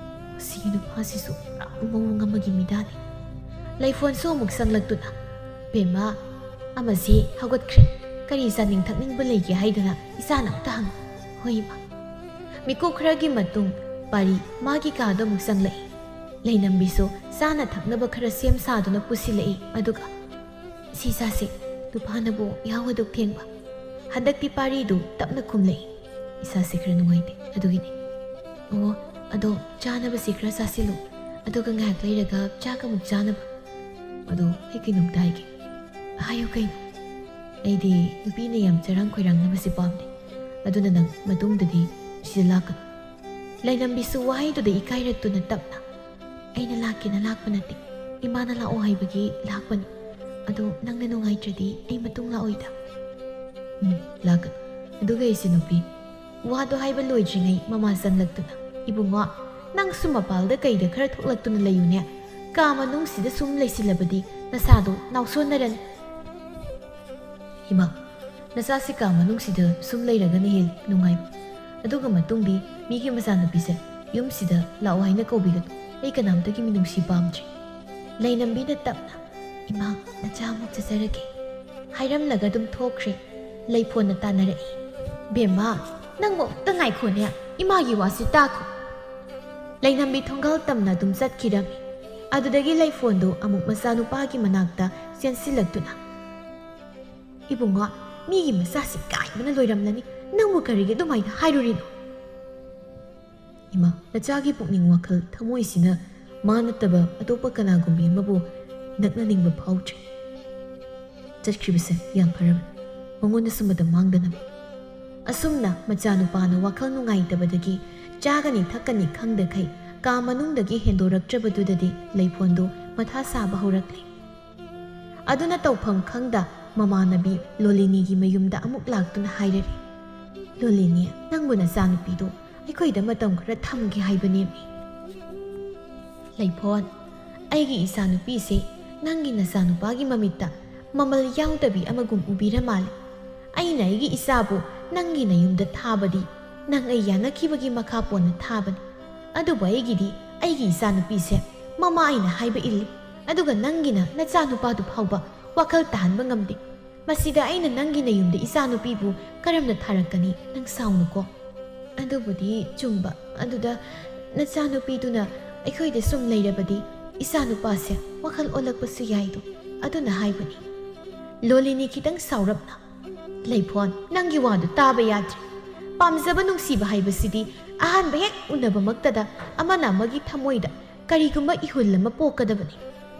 ꯁꯤꯒꯤ ꯅꯨꯄꯥꯁꯤꯁꯨ ꯃꯑꯣꯡ ꯑꯃꯒꯤ ꯃꯤꯗꯥꯅꯤ ꯂꯩꯐꯣꯟꯁꯨ ꯑꯃꯨꯛ ꯆꯪꯂꯛꯇꯨꯅ ꯕꯦꯝꯃ ꯑꯃꯁꯤ ꯍꯧꯒꯠꯈ꯭ꯔꯦ ꯀꯔꯤ ꯆꯥꯅꯤꯡ ꯊꯛꯅꯤꯡꯕ ꯂꯩꯒꯦ ꯍꯥꯏꯗꯅ ꯏꯆꯥꯅ ꯑꯝꯇ ꯍꯪꯉꯨ ꯍꯣꯏ ꯏꯃꯥ ꯃꯤꯀꯨꯞ ꯈꯔꯒꯤ ꯃꯇꯨꯡ ꯄꯥꯔꯤ ꯃꯥꯒꯤ ꯀꯥꯗ ꯑꯃꯨꯛ ꯆꯪꯂꯛꯏ ꯂꯩꯅꯝꯕꯤꯁꯨ ꯆꯥꯅ ꯊꯛꯅꯕ ꯈꯔ ꯁꯦꯝ ꯁꯥꯗꯨꯅ ꯄꯨꯁꯤꯜꯂꯛꯏ ꯑꯗꯨꯒ ꯁꯤ ꯆꯥꯁꯦ ꯅꯨꯄꯥꯅꯕꯨ ꯌꯥꯍꯧꯗꯨꯛ ꯊꯦꯡꯕ ꯍꯟꯗꯛꯇꯤ ꯄꯥꯔꯤꯗꯨ ꯇꯞꯅ ꯈꯨꯝꯂꯛꯏ ꯏꯁꯥꯁꯦ ꯈꯔ ꯅꯨꯡꯉꯥꯏꯇꯦ ꯑꯗꯨꯒꯤꯅꯤ ꯑꯣ ꯑꯗꯣ ꯆꯥꯅꯕꯁꯤ ꯈꯔ ꯆꯥꯁꯤꯜꯂꯨ ꯑꯗꯨꯒ ꯉꯥꯏꯍꯥꯛ ꯂꯩꯔꯒ ꯆꯥꯛ ꯑꯃꯨꯛ ꯆꯥꯅꯕ ꯑꯗꯣ ꯑꯩ ꯀꯩꯅꯣꯝꯇ ꯍꯥꯏꯒꯦ ꯍꯥꯏꯌꯨ ꯀꯩꯅꯣ ꯑꯩꯗꯤ ꯅꯨꯄꯤꯅ ꯌꯥꯝ ꯆꯔꯥꯡ ꯈꯣꯏꯔꯥꯡꯅꯕꯁꯤ ꯄꯥꯝꯗꯦ ꯑꯗꯨꯅ ꯅꯪ ꯃꯇꯨꯡꯗꯗꯤ ꯁꯤꯗ ꯂꯥꯛꯀꯅꯨ ꯂꯩꯅꯝꯕꯤꯁꯨ ꯋꯥꯍꯩꯗꯨꯗ ꯏꯀꯥꯏꯔꯛꯇꯨꯅ ꯇꯞꯅ ꯑꯩꯅ ꯂꯥꯛꯀꯦꯅ ꯂꯥꯛꯄ ꯅꯠꯇꯦ ꯏꯃꯥꯅ ꯂꯥꯛꯑꯣ ꯍꯥꯏꯕꯒꯤ ꯂꯥꯛꯄꯅꯤ ꯑꯗꯣ ꯅꯪꯅ ꯅꯨꯡꯉꯥꯏꯇ꯭ꯔꯗꯤ ꯑꯩ ꯃꯇꯨꯡ ꯂꯥꯛꯑꯣꯏꯗ ꯂꯥꯛꯀꯅꯨ ꯑꯗꯨꯒ ꯑꯩꯁꯦ ꯅꯨꯄꯤ ꯋꯥꯗꯣ ꯍꯥꯏꯕ ꯂꯣꯏꯗ꯭ꯔꯤꯉꯩ ꯃꯃꯥ ꯆꯪꯂꯛꯇꯨꯅ ꯏꯕꯨꯡꯉꯣ ꯅꯪꯁꯨ ꯃꯄꯥꯜꯗ ꯀꯩꯗ ꯈꯔ ꯊꯣꯛꯂꯛꯇꯨꯅ ꯂꯩꯌꯨꯅꯦ ꯀꯥ ꯃꯅꯨꯡꯁꯤꯗ ꯁꯨꯝ ꯂꯩꯁꯤꯜꯂꯕꯗꯤ ꯅꯁꯥꯗꯣ ꯅꯥꯎꯁꯣꯟꯅꯔꯅꯤ ꯏꯃꯥ ꯅꯆꯥꯁꯤ ꯀꯥ ꯃꯅꯨꯡꯁꯤꯗ ꯁꯨꯝ ꯂꯩꯔꯒꯅ ꯍꯦꯜꯂꯤ ꯅꯨꯡꯉꯥꯏꯕ ꯑꯗꯨꯒ ꯃꯇꯨꯡꯗꯤ ꯃꯤꯒꯤ ꯃꯆꯥꯅꯨꯄꯤꯁꯦ ꯌꯨꯝꯁꯤꯗ ꯂꯥꯛꯑꯣ ꯍꯥꯏꯅ ꯀꯧꯕꯤꯒꯅꯨ ꯑꯩ ꯀꯅꯥꯝꯇꯒꯤ ꯃꯤꯅꯨꯡꯁꯤ ꯄꯥꯝꯗ꯭ꯔꯤ ꯂꯩꯅꯝꯕꯤꯅ ꯇꯞꯅ ꯏꯃꯥ ꯅꯆꯥ ꯑꯃꯨꯛ ꯆꯠꯆꯔꯒꯦ ꯍꯥꯏꯔꯝꯂꯒ ꯑꯗꯨꯝ ꯊꯣꯛꯈ꯭ꯔꯦ ꯂꯩꯐꯣꯟꯅ ꯇꯥꯟꯅꯔꯛꯏ ꯕꯦꯝꯃ ꯅꯪꯕꯨ ꯑꯝꯇ ꯉꯥꯏꯈꯣꯅꯦ ꯏꯃꯥꯒꯤ ꯋꯥꯁꯤ ꯇꯥꯈꯣ ꯂꯩꯅꯝꯕꯤ ꯊꯣꯡꯒꯥꯜ ꯇꯝꯅ ꯑꯗꯨꯝ ꯆꯠꯈꯤꯔꯝꯃꯤ ꯑꯗꯨꯗꯒꯤ ꯂꯩꯐꯣꯟꯗꯨ ꯑꯃꯨꯛ ꯃꯆꯥꯅꯨꯄꯥꯒꯤ ꯃꯅꯥꯛꯇ ꯆꯦꯟꯁꯤꯜꯂꯛꯇꯨꯅ ꯏꯕꯨꯡꯉꯣ ꯃꯤꯒꯤ ꯃꯆꯥꯁꯤ ꯀꯥꯏꯕꯅ ꯂꯣꯏꯔꯝꯂꯅꯤ ꯅꯪꯕꯨ ꯀꯔꯤꯒꯤ ꯑꯗꯨꯃꯥꯏꯅ ꯍꯥꯏꯔꯨꯔꯤꯅꯣ ꯏꯃꯥ ꯅꯆꯥꯒꯤ ꯄꯨꯛꯅꯤꯡ ꯋꯥꯈꯜ ꯊꯃꯣꯏꯁꯤꯅ ꯃꯥ ꯅꯠꯇꯕ ꯑꯇꯣꯞꯄ ꯀꯅꯥꯒꯨꯝꯕꯤ ꯑꯃꯕꯨ ꯅꯛꯅꯅꯤꯡꯕ ꯐꯥꯎꯗ꯭ꯔꯤ ꯆꯠꯈ꯭ꯔꯤꯕꯁꯦ ꯌꯥꯝ ꯐꯔꯕꯅꯤ ꯃꯉꯣꯟꯗꯁꯨ ꯃꯇꯝ ꯃꯥꯡꯗꯅꯕ ꯑꯁꯨꯝꯅ ꯃꯆꯥꯅꯨꯄꯥꯅ ꯋꯥꯈꯜ ꯅꯨꯡꯉꯥꯏꯇꯕꯗꯒꯤ ꯆꯥꯒꯅꯤ ꯊꯛꯀꯅꯤ ꯈꯪꯗꯈꯩ ꯀꯥ ꯃꯅꯨꯡꯗꯒꯤ ꯍꯦꯟꯗꯣꯔꯛꯇ꯭ꯔꯕꯗꯨꯗꯗꯤ ꯂꯩꯐꯣꯟꯗꯨ ꯃꯊꯥ ꯁꯥꯕ ꯍꯧꯔꯛꯂꯤ ꯑꯗꯨꯅ ꯇꯧꯐꯝ ꯈꯪꯗ ꯃꯃꯥꯟꯅꯕꯤ ꯂꯣꯂꯤꯅꯤꯒꯤ ꯃꯌꯨꯝꯗ ꯑꯃꯨꯛ ꯂꯥꯛꯇꯨꯅ ꯍꯥꯏꯔꯔꯤ ꯂꯣꯂꯤꯅꯤ ꯅꯪꯕꯨ ꯅꯆꯥꯅꯨꯄꯤꯗꯣ ꯑꯩꯈꯣꯏꯗ ꯃꯇꯝ ꯈꯔ ꯊꯝꯒꯦ ꯍꯥꯏꯕꯅꯦꯃꯤ ꯂꯩꯐꯣꯟ ꯑꯩꯒꯤ ꯏꯆꯥꯅꯨꯄꯤꯁꯦ ꯅꯪꯒꯤ ꯅꯆꯥꯅꯨꯄꯥꯒꯤ ꯃꯃꯤꯠꯇ ꯃꯃꯜ ꯌꯥꯎꯗꯕꯤ ꯑꯃꯒꯨꯝ ꯎꯕꯤꯔ ꯃꯥꯜꯂꯦ ꯑꯩꯅ ꯑꯩꯒꯤ ꯏꯆꯥꯕꯨ ꯅꯪꯒꯤ ꯅꯌꯨꯝꯗ ꯊꯥꯕꯗꯤ ꯅꯪ ꯑꯩ ꯌꯥꯅꯈꯤꯕꯒꯤ ꯃꯈꯥ ꯄꯣꯟꯅ ꯊꯥꯕꯅꯤ ꯑꯗꯨꯕꯨ ꯑꯩꯒꯤꯗꯤ ꯑꯩꯒꯤ ꯏꯆꯥꯅꯨꯄꯤꯁꯦ ꯃꯃꯥ ꯑꯩꯅ ꯍꯥꯏꯕ ꯏꯜꯂꯤ ꯑꯗꯨꯒ ꯅꯪꯒꯤꯅ ꯅꯆꯥꯅꯨꯄꯥꯗꯨ ꯐꯥꯎꯕ ꯋꯥꯈꯜ ꯇꯥꯍꯟꯕ ꯉꯝꯗꯦ ꯃꯁꯤꯗ ꯑꯩꯅ ꯅꯪꯒꯤ ꯅꯌꯨꯝꯗ ꯏꯆꯥꯅꯨꯄꯤꯕꯨ ꯀꯔꯝꯅ ꯊꯥꯔꯛꯀꯅꯤ ꯅꯪ ꯁꯥꯎꯅꯨꯀꯣ ꯑꯗꯨꯕꯨꯗꯤ ꯆꯨꯝꯕ ꯑꯗꯨꯗ ꯅꯆꯥꯅꯨꯄꯤꯗꯨꯅ ꯑꯩꯈꯣꯏꯗ ꯁꯨꯝ ꯂꯩꯔꯕꯗꯤ ꯏꯆꯥꯅꯨꯄꯥꯁꯦ ꯋꯥꯈꯜ ꯑꯣꯜꯂꯛꯄꯁꯨ ꯌꯥꯏꯗꯣ ꯑꯗꯨꯅ ꯍꯥꯏꯕꯅꯤ ꯂꯣꯂꯤꯅꯤ ꯈꯤꯇꯪ ꯁꯥꯎꯔꯞꯅ ꯂꯩꯐꯣꯟ ꯅꯪꯒꯤ ꯋꯥꯗꯨ ꯇꯥꯕ ꯌꯥꯗ꯭ꯔꯦ ꯄꯥꯝꯖꯕ ꯅꯨꯡꯁꯤꯕ ꯍꯥꯏꯕꯁꯤꯗꯤ ꯑꯍꯥꯟꯕ ꯍꯦꯛ ꯎꯅꯕꯃꯛꯇꯗ ꯑꯃꯅ ꯑꯃꯒꯤ ꯊꯃꯣꯏꯗ ꯀꯔꯤꯒꯨꯝꯕ ꯏꯍꯨꯜ ꯑꯃ ꯄꯣꯛꯀꯗꯕꯅꯤ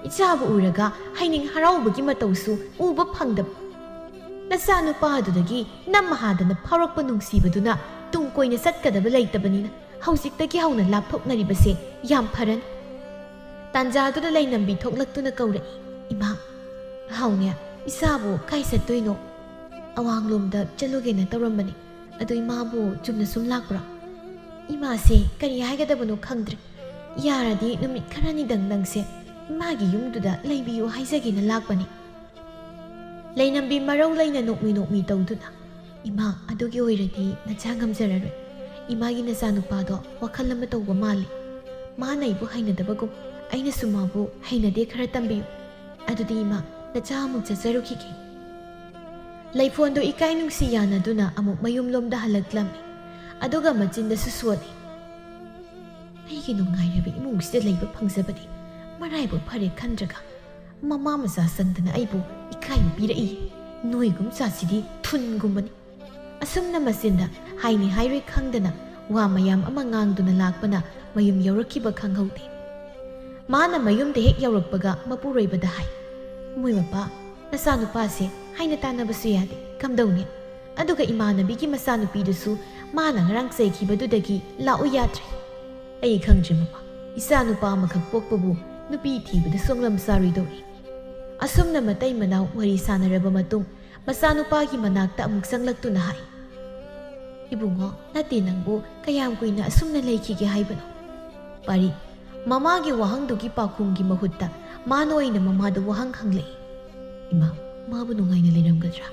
ꯏꯆꯥꯕꯨ ꯎꯔꯒ ꯍꯩꯅꯤꯡ ꯍꯔꯥꯎꯕꯒꯤ ꯃꯇꯧꯁꯨ ꯎꯕ ꯐꯪꯗꯕ ꯅꯆꯥꯅꯨꯄꯥꯗꯨꯗꯒꯤ ꯅꯝꯃ ꯍꯥꯗꯅ ꯐꯥꯎꯔꯛꯄ ꯅꯨꯡꯁꯤꯕꯗꯨꯅ ꯇꯨꯡ ꯀꯣꯏꯅ ꯆꯠꯀꯗꯕ ꯂꯩꯇꯕꯅꯤꯅ ꯍꯧꯖꯤꯛꯇꯒꯤ ꯍꯧꯅ ꯂꯥꯞꯊꯣꯛꯅꯔꯤꯕꯁꯦ ꯌꯥꯝ ꯐꯔꯅꯤ ꯇꯥꯟꯖꯥꯗꯨꯗ ꯂꯩꯅꯝꯕꯤ ꯊꯣꯛꯂꯛꯇꯨꯅ ꯀꯧꯔꯛꯏ ꯏꯃꯥ ꯍꯥꯎꯅꯦ ꯏꯆꯥꯕꯨ ꯀꯥꯏ ꯆꯠꯇꯣꯏꯅꯣ ꯑꯋꯥꯡꯂꯣꯝꯗ ꯆꯠꯂꯨꯒꯦꯅ ꯇꯧꯔꯝꯕꯅꯤ ꯑꯗꯨ ꯏꯃꯥꯕꯨ ꯆꯨꯝꯅ ꯁꯨꯝ ꯂꯥꯛꯄ꯭ꯔꯥ ꯏꯃꯥꯁꯦ ꯀꯔꯤ ꯍꯥꯏꯒꯗꯕꯅꯣ ꯈꯪꯗ꯭ꯔꯦ ꯌꯥꯔꯗꯤ ꯅꯨꯃꯤꯠ ꯈꯔꯅꯤꯗꯪ ꯅꯪꯁꯦ ꯏꯃꯥꯒꯤ ꯌꯨꯝꯗꯨꯗ ꯂꯩꯕꯤꯌꯨ ꯍꯥꯏꯖꯒꯦꯅ ꯂꯥꯛꯄꯅꯤ ꯂꯩꯅꯝꯕꯤ ꯃꯔꯧ ꯂꯩꯅ ꯅꯣꯛꯃꯤ ꯅꯣꯛꯃꯤ ꯇꯧꯗꯨꯅ ꯏꯃꯥ ꯑꯗꯨꯒꯤ ꯑꯣꯏꯔꯗꯤ ꯅꯆꯥ ꯉꯝꯖꯔꯔꯣꯏ ꯏꯃꯥꯒꯤ ꯅꯆꯥꯅꯨꯄꯥꯗꯣ ꯋꯥꯈꯜ ꯑꯃ ꯇꯧꯕ ꯃꯥꯜꯂꯤ ꯃꯥꯅ ꯑꯩꯕꯨ ꯍꯩꯅꯗꯕꯒꯨꯝ ꯑꯩꯅꯁꯨ ꯃꯥꯕꯨ ꯍꯩꯅꯗꯦ ꯈꯔ ꯇꯝꯕꯤꯌꯨ ꯑꯗꯨꯗꯤ ꯏꯃꯥ ꯅꯆꯥ ꯑꯃꯨꯛ ꯆꯠꯆꯔꯨꯈꯤꯒꯦ ꯂꯩꯐꯣꯟꯗꯣ ꯏꯀꯥꯏ ꯅꯨꯡꯁꯤ ꯌꯥꯅꯗꯨꯅ ꯑꯃꯨꯛ ꯃꯌꯨꯝꯂꯣꯝꯗ ꯍꯜꯂꯛꯂꯝꯃꯤ ꯑꯗꯨꯒ ꯃꯆꯤꯟꯗꯁꯨ ꯁꯣꯜꯂꯤ ꯑꯩꯒꯤ ꯅꯨꯡꯉꯥꯏꯔꯕ ꯏꯃꯨꯡꯁꯤꯗ ꯂꯩꯕ ꯐꯪꯖꯕꯗꯤ ꯃꯔꯥꯏꯕꯛ ꯐꯔꯦ ꯈꯟꯗ꯭ꯔꯒ ꯃꯃꯥ ꯃꯆꯥ ꯆꯪꯗꯅ ꯑꯩꯕꯨ ꯏꯀꯥꯏꯕ ꯄꯤꯔꯛꯏ ꯅꯣꯏꯒꯨꯝ ꯆꯥꯁꯤꯗꯤ ꯊꯨꯟꯒꯨꯝꯕꯅꯤ ꯑꯁꯨꯝꯅ ꯃꯆꯤꯟꯗ ꯍꯥꯏꯅꯤ ꯍꯥꯏꯔꯣꯏ ꯈꯪꯗꯅ ꯋꯥ ꯃꯌꯥꯝ ꯑꯃ ꯉꯥꯡꯗꯨꯅ ꯂꯥꯛꯄꯅ ꯃꯌꯨꯝ ꯌꯧꯔꯛꯈꯤꯕ ꯈꯪꯍꯧꯗꯦ ꯃꯥꯅ ꯃꯌꯨꯝꯗ ꯍꯦꯛ ꯌꯧꯔꯛꯄꯒ ꯃꯄꯨꯔꯣꯏꯕꯗ ꯍꯥꯏ ꯃꯣꯏ ꯃꯄꯥ ꯅꯆꯥꯅꯨꯄꯥꯁꯦ ꯍꯥꯏꯅ ꯇꯥꯟꯅꯕꯁꯨ ꯌꯥꯗꯦ ꯀꯝꯗꯧꯅꯤ ꯑꯗꯨꯒ ꯏꯃꯥꯟꯅꯕꯤꯒꯤ ꯃꯆꯥꯅꯨꯄꯤꯗꯨꯁꯨ ꯃꯥꯅ ꯉꯔꯥꯡ ꯆꯩꯈꯤꯕꯗꯨꯗꯒꯤ ꯂꯥꯛꯎ ꯌꯥꯗ꯭ꯔꯦ ꯑꯩ ꯈꯪꯗ꯭ꯔꯤ ꯃꯄꯥ ꯏꯆꯥꯅꯨꯄꯥ ꯑꯃꯈꯛ ꯄꯣꯛꯄꯕꯨ ꯅꯨꯄꯤ ꯊꯤꯕꯗ ꯁꯣꯡꯂꯝ ꯆꯥꯔꯣꯏꯗꯧꯔꯤ ꯑꯁꯨꯝꯅ ꯃꯇꯩ ꯃꯅꯥꯎ ꯋꯥꯔꯤ ꯁꯥꯟꯅꯔꯕ ꯃꯇꯨꯡ ꯃꯆꯥꯅꯨꯄꯥꯒꯤ ꯃꯅꯥꯛꯇ ꯑꯃꯨꯛ ꯆꯪꯂꯛꯇꯨꯅ ꯍꯥꯏ ꯏꯕꯨꯡꯉꯣ ꯅꯠꯇꯦ ꯅꯪꯕꯨ ꯀꯌꯥꯝ ꯀꯨꯏꯅ ꯑꯁꯨꯝꯅ ꯂꯩꯈꯤꯒꯦ ꯍꯥꯏꯕꯅꯣ ꯄꯥꯔꯤ ꯃꯃꯥꯒꯤ ꯋꯥꯍꯪꯗꯨꯒꯤ ꯄꯥꯎꯈꯨꯝꯒꯤ ꯃꯍꯨꯠꯇ ꯃꯥꯅ ꯑꯣꯏꯅ ꯃꯃꯥꯗ ꯋꯥꯍꯪ ꯍꯪꯂꯛꯏ ꯏꯃꯥ ꯃꯥꯕꯨ ꯅꯨꯡꯉꯥꯏꯅ ꯂꯩꯔꯝꯒꯗ꯭ꯔꯥ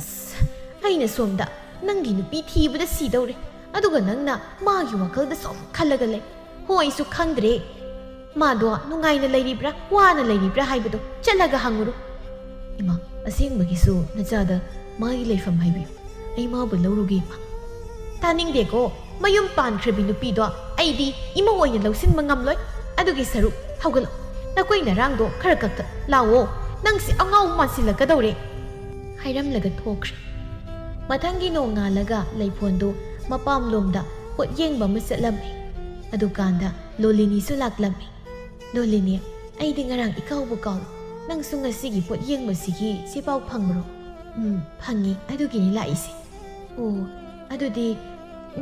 ꯑꯁ ꯑꯩꯅ ꯁꯣꯝꯗ ꯅꯪꯒꯤ ꯅꯨꯄꯤ ꯊꯤꯕꯗ ꯁꯤꯗꯧꯔꯦ ꯑꯗꯨꯒ ꯅꯪꯅ ꯃꯥꯒꯤ ꯋꯥꯈꯜꯗ ꯁꯨꯝ ꯈꯜꯂꯒ ꯂꯩ ꯍꯣ ꯑꯩꯁꯨ ꯈꯪꯗ꯭ꯔꯦ ꯃꯥꯗꯣ ꯅꯨꯡꯉꯥꯏꯅ ꯂꯩꯔꯤꯕ꯭ꯔꯥ ꯋꯥꯅ ꯂꯩꯔꯤꯕ꯭ꯔꯥ ꯍꯥꯏꯕꯗꯣ ꯆꯠꯂꯒ ꯍꯪꯉꯨꯔꯣ ꯏꯃꯥ ꯑꯁꯦꯡꯕꯒꯤꯁꯨ ꯅꯆꯥꯗ ꯃꯥꯒꯤ ꯂꯩꯐꯝ ꯍꯥꯏꯕꯤꯌꯨ ꯑꯩ ꯃꯥꯕꯨ ꯂꯧꯔꯨꯒꯦ ꯏꯃꯥ ꯇꯥꯅꯤꯡꯗꯦꯀꯣ ꯃꯌꯨꯝ ꯄꯥꯟꯈ꯭ꯔꯕꯤ ꯅꯨꯄꯤꯗꯣ ꯑꯩꯗꯤ ꯏꯃꯧ ꯑꯣꯏꯅ ꯂꯧꯁꯤꯟꯕ ꯉꯝꯂꯣꯏ ꯑꯗꯨꯒꯤ ꯁꯔꯨꯛ ꯍꯧꯒꯠꯂꯣ ꯅꯀꯣꯏ ꯅꯔꯥꯡꯗꯣ ꯈꯔ ꯀꯛꯇ ꯂꯥꯛꯑꯣ ꯅꯪꯁꯤ ꯑꯉꯥꯎ ꯃꯥꯟꯁꯤꯜꯂꯛꯀꯗꯧꯔꯦ ꯍꯥꯏꯔꯝꯂꯒ ꯊꯣꯛꯈ꯭ꯔꯦ ꯃꯊꯪꯒꯤ ꯅꯣꯡꯉꯥꯜꯂꯒ ꯂꯩꯐꯣꯟꯗꯨ ꯃꯄꯥꯝꯂꯣꯝꯗ ꯄꯣꯠ ꯌꯦꯡꯕ ꯑꯃ ꯆꯠꯂꯝꯃꯤ ꯑꯗꯨꯀꯥꯟꯗ ꯂꯣꯂꯤꯅꯤꯁꯨ ꯂꯥꯛꯂꯝꯃꯤ ꯂꯣꯂꯤꯅꯤ ꯑꯩꯗꯤ ꯉꯔꯥꯡ ꯏꯀꯥꯎꯕ ꯀꯥꯎꯏ ꯅꯪꯁꯨ ꯉꯁꯤꯒꯤ ꯄꯣꯠ ꯌꯦꯡꯕꯁꯤꯒꯤ ꯁꯤꯄꯥꯎ ꯐꯪꯕ꯭ꯔꯣ ꯐꯪꯉꯤ ꯑꯗꯨꯒꯤꯅꯤ ꯂꯥꯛꯏꯁꯦ ꯑꯣ ꯑꯗꯨꯗꯤ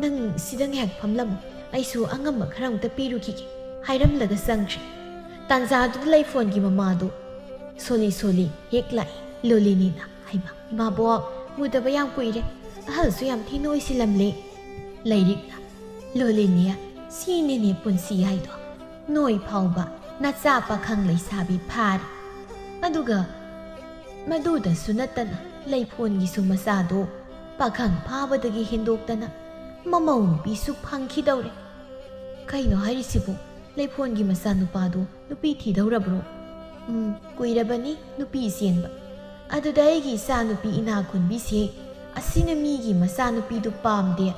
ꯅꯪ ꯁꯤꯗ ꯉꯥꯏꯍꯥꯛ ꯐꯝꯂꯝꯃꯨ ꯑꯩꯁꯨ ꯑꯉꯝꯕ ꯈꯔ ꯑꯃꯨꯛꯇ ꯄꯤꯔꯨꯈꯤꯒꯦ ꯍꯥꯏꯔꯝꯂꯒ ꯆꯪꯈ꯭ꯔꯦ ꯇꯥꯟꯖꯥꯗꯨꯗ ꯂꯩꯐꯣꯟꯒꯤ ꯃꯃꯥꯗꯨ ꯁꯣꯂꯤ ꯍꯦꯛ ꯂꯥꯛꯏ ꯂꯣꯂꯤꯅꯤꯅ ꯍꯩꯃꯥ ꯏꯃꯥꯕꯣꯛ ꯎꯗꯕ ꯌꯥꯝ ꯀꯨꯏꯔꯦ ꯑꯍꯜꯁꯨ ꯌꯥꯝ ꯊꯤꯅ ꯑꯣꯏꯁꯤꯜꯂꯝꯂꯦ ꯂꯩꯔꯤꯛꯅ ꯂꯣꯂꯤꯅꯤ ꯁꯤꯅꯤꯅꯦ ꯄꯨꯟꯁꯤ ꯍꯥꯏꯗꯣ ꯅꯣꯏ ꯐꯥꯎꯕ ꯅꯆꯥ ꯄꯥꯈꯪ ꯂꯩꯁꯥꯕꯤ ꯐꯥꯔꯦ ꯑꯗꯨꯒ ꯃꯗꯨꯗꯁꯨ ꯅꯠꯇꯅ ꯂꯩꯐꯣꯟꯒꯤꯁꯨ ꯃꯆꯥꯗꯣ ꯄꯥꯈꯪ ꯐꯥꯕꯗꯒꯤ ꯍꯦꯟꯗꯣꯛꯇꯅ ꯃꯃꯧ ꯅꯨꯄꯤꯁꯨ ꯐꯪꯈꯤꯗꯧꯔꯦ ꯀꯩꯅꯣ ꯍꯥꯏꯔꯤꯁꯤꯕꯨ ꯂꯩꯐꯣꯟꯒꯤ ꯃꯆꯥꯅꯨꯄꯥꯗꯣ ꯅꯨꯄꯤ ꯊꯤꯗꯧꯔꯕ꯭ꯔꯣ ꯀꯨꯏꯔꯕꯅꯤ ꯅꯨꯄꯤ ꯆꯦꯟꯕ ꯑꯗꯨꯗ ꯑꯩꯒꯤ ꯏꯆꯥꯅꯨꯄꯤ ꯏꯅꯥꯈꯨꯟꯕꯤꯁꯦ ꯑꯁꯤꯅ ꯃꯤꯒꯤ ꯃꯆꯥꯅꯨꯄꯤꯗꯨ ꯄꯥꯝꯗꯦ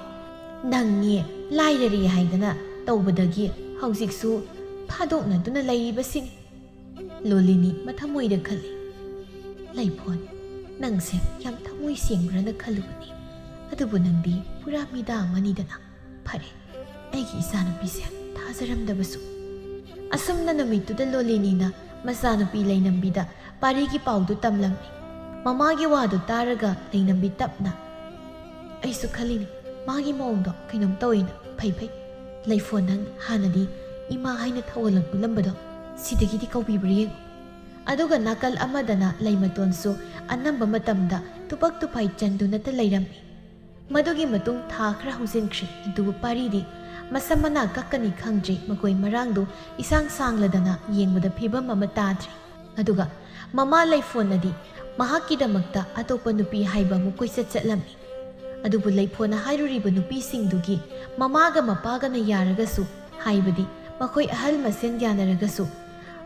ꯅꯪꯅꯦ ꯂꯥꯏꯔꯔꯦ ꯍꯥꯏꯗꯅ ꯇꯧꯕꯗꯒꯤ ꯍꯧꯖꯤꯛꯁꯨ ꯐꯥꯗꯣꯛꯅꯗꯨꯅ ꯂꯩꯔꯤꯕꯁꯤꯅꯤ ꯂꯣꯂꯤꯅꯤ ꯃꯊꯃꯣꯏꯗ ꯈꯜꯂꯤ ꯂꯩꯐꯣꯟ ꯅꯪꯁꯦ ꯌꯥꯝ ꯊꯃꯣꯏ ꯁꯦꯡꯕ꯭ꯔꯅ ꯈꯜꯂꯨꯕꯅꯤ ꯑꯗꯨꯕꯨ ꯅꯪꯗꯤ ꯄꯨꯔꯥ ꯃꯤꯗꯥ ꯑꯃꯅꯤꯗꯅ ꯐꯔꯦ ꯑꯩꯒꯤ ꯏꯆꯥꯅꯨꯄꯤꯁꯦ ꯊꯥꯖꯔꯝꯗꯕꯁꯨ ꯑꯁꯨꯝꯅ ꯅꯨꯃꯤꯠꯇꯨꯗ ꯂꯣꯂꯤꯅꯤꯅ ꯃꯆꯥꯅꯨꯄꯤ ꯂꯩꯅꯝꯕꯤꯗ ꯄꯥꯔꯤꯒꯤ ꯄꯥꯎꯗꯨ ꯇꯝꯂꯝꯃꯤ ꯃꯃꯥꯒꯤ ꯋꯥꯗꯨ ꯇꯥꯔꯒ ꯂꯩꯅꯝꯕꯤ ꯇꯞꯅ ꯑꯩꯁꯨ ꯈꯜꯂꯤꯅꯤ ꯃꯥꯒꯤ ꯃꯑꯣꯡꯗꯣ ꯀꯩꯅꯣꯝ ꯇꯧꯏꯅ ꯐꯩ ꯂꯩꯐꯣꯟ ꯅꯪ ꯍꯥꯟꯅꯗꯤ ꯏꯃꯥ ꯍꯥꯏꯅ ꯊꯧꯒꯜꯂꯣꯟ ꯎꯠꯂꯝꯕꯗꯣ ꯁꯤꯗꯒꯤꯗꯤ ꯀꯧꯕꯤꯕ꯭ꯔꯥ ꯌꯦꯡꯉꯨ ꯑꯗꯨꯒ ꯅꯥꯀꯜ ꯑꯃꯗꯅ ꯂꯩꯃꯇꯣꯟꯁꯨ ꯑꯅꯝꯕ ꯃꯇꯝꯗ ꯇꯨꯄꯛ ꯇꯨꯄꯥꯏ ꯆꯟꯗꯨꯅꯇ ꯂꯩꯔꯝꯃꯤ ꯃꯗꯨꯒꯤ ꯃꯇꯨꯡ ꯊꯥ ꯈꯔ ꯍꯧꯖꯤꯟꯈ꯭ꯔꯦ ꯑꯗꯨꯕꯨ ꯄꯥꯔꯤꯗꯤ ꯃꯁꯝ ꯃꯅꯥ ꯀꯛꯀꯅꯤ ꯈꯪꯗ꯭ꯔꯤ ꯃꯈꯣꯏ ꯃꯔꯥꯡꯗꯨ ꯏꯁꯥꯡ ꯁꯥꯡꯂꯗꯅ ꯌꯦꯡꯕꯗ ꯐꯤꯕꯝ ꯑꯃ ꯇꯥꯗ꯭ꯔꯤ ꯑꯗꯨꯒ ꯃꯃꯥ ꯂꯩꯐꯣꯟꯅꯗꯤ ꯃꯍꯥꯛꯀꯤꯗꯃꯛꯇ ꯑꯇꯣꯞꯄ ꯅꯨꯄꯤ ꯍꯥꯏꯕ ꯑꯃꯨꯛ ꯀꯣꯏꯆꯠ ꯆꯠꯂꯝꯃꯤ ꯑꯗꯨꯕꯨ ꯂꯩꯐꯣꯟꯅ ꯍꯥꯏꯔꯨꯔꯤꯕ ꯅꯨꯄꯤꯁꯤꯡꯗꯨꯒꯤ ꯃꯃꯥꯒ ꯃꯄꯥꯒꯅ ꯌꯥꯔꯒꯁꯨ ꯍꯥꯏꯕꯗꯤ ꯃꯈꯣꯏ ꯑꯍꯜ ꯃꯁꯦꯟ ꯌꯥꯅꯔꯒꯁꯨ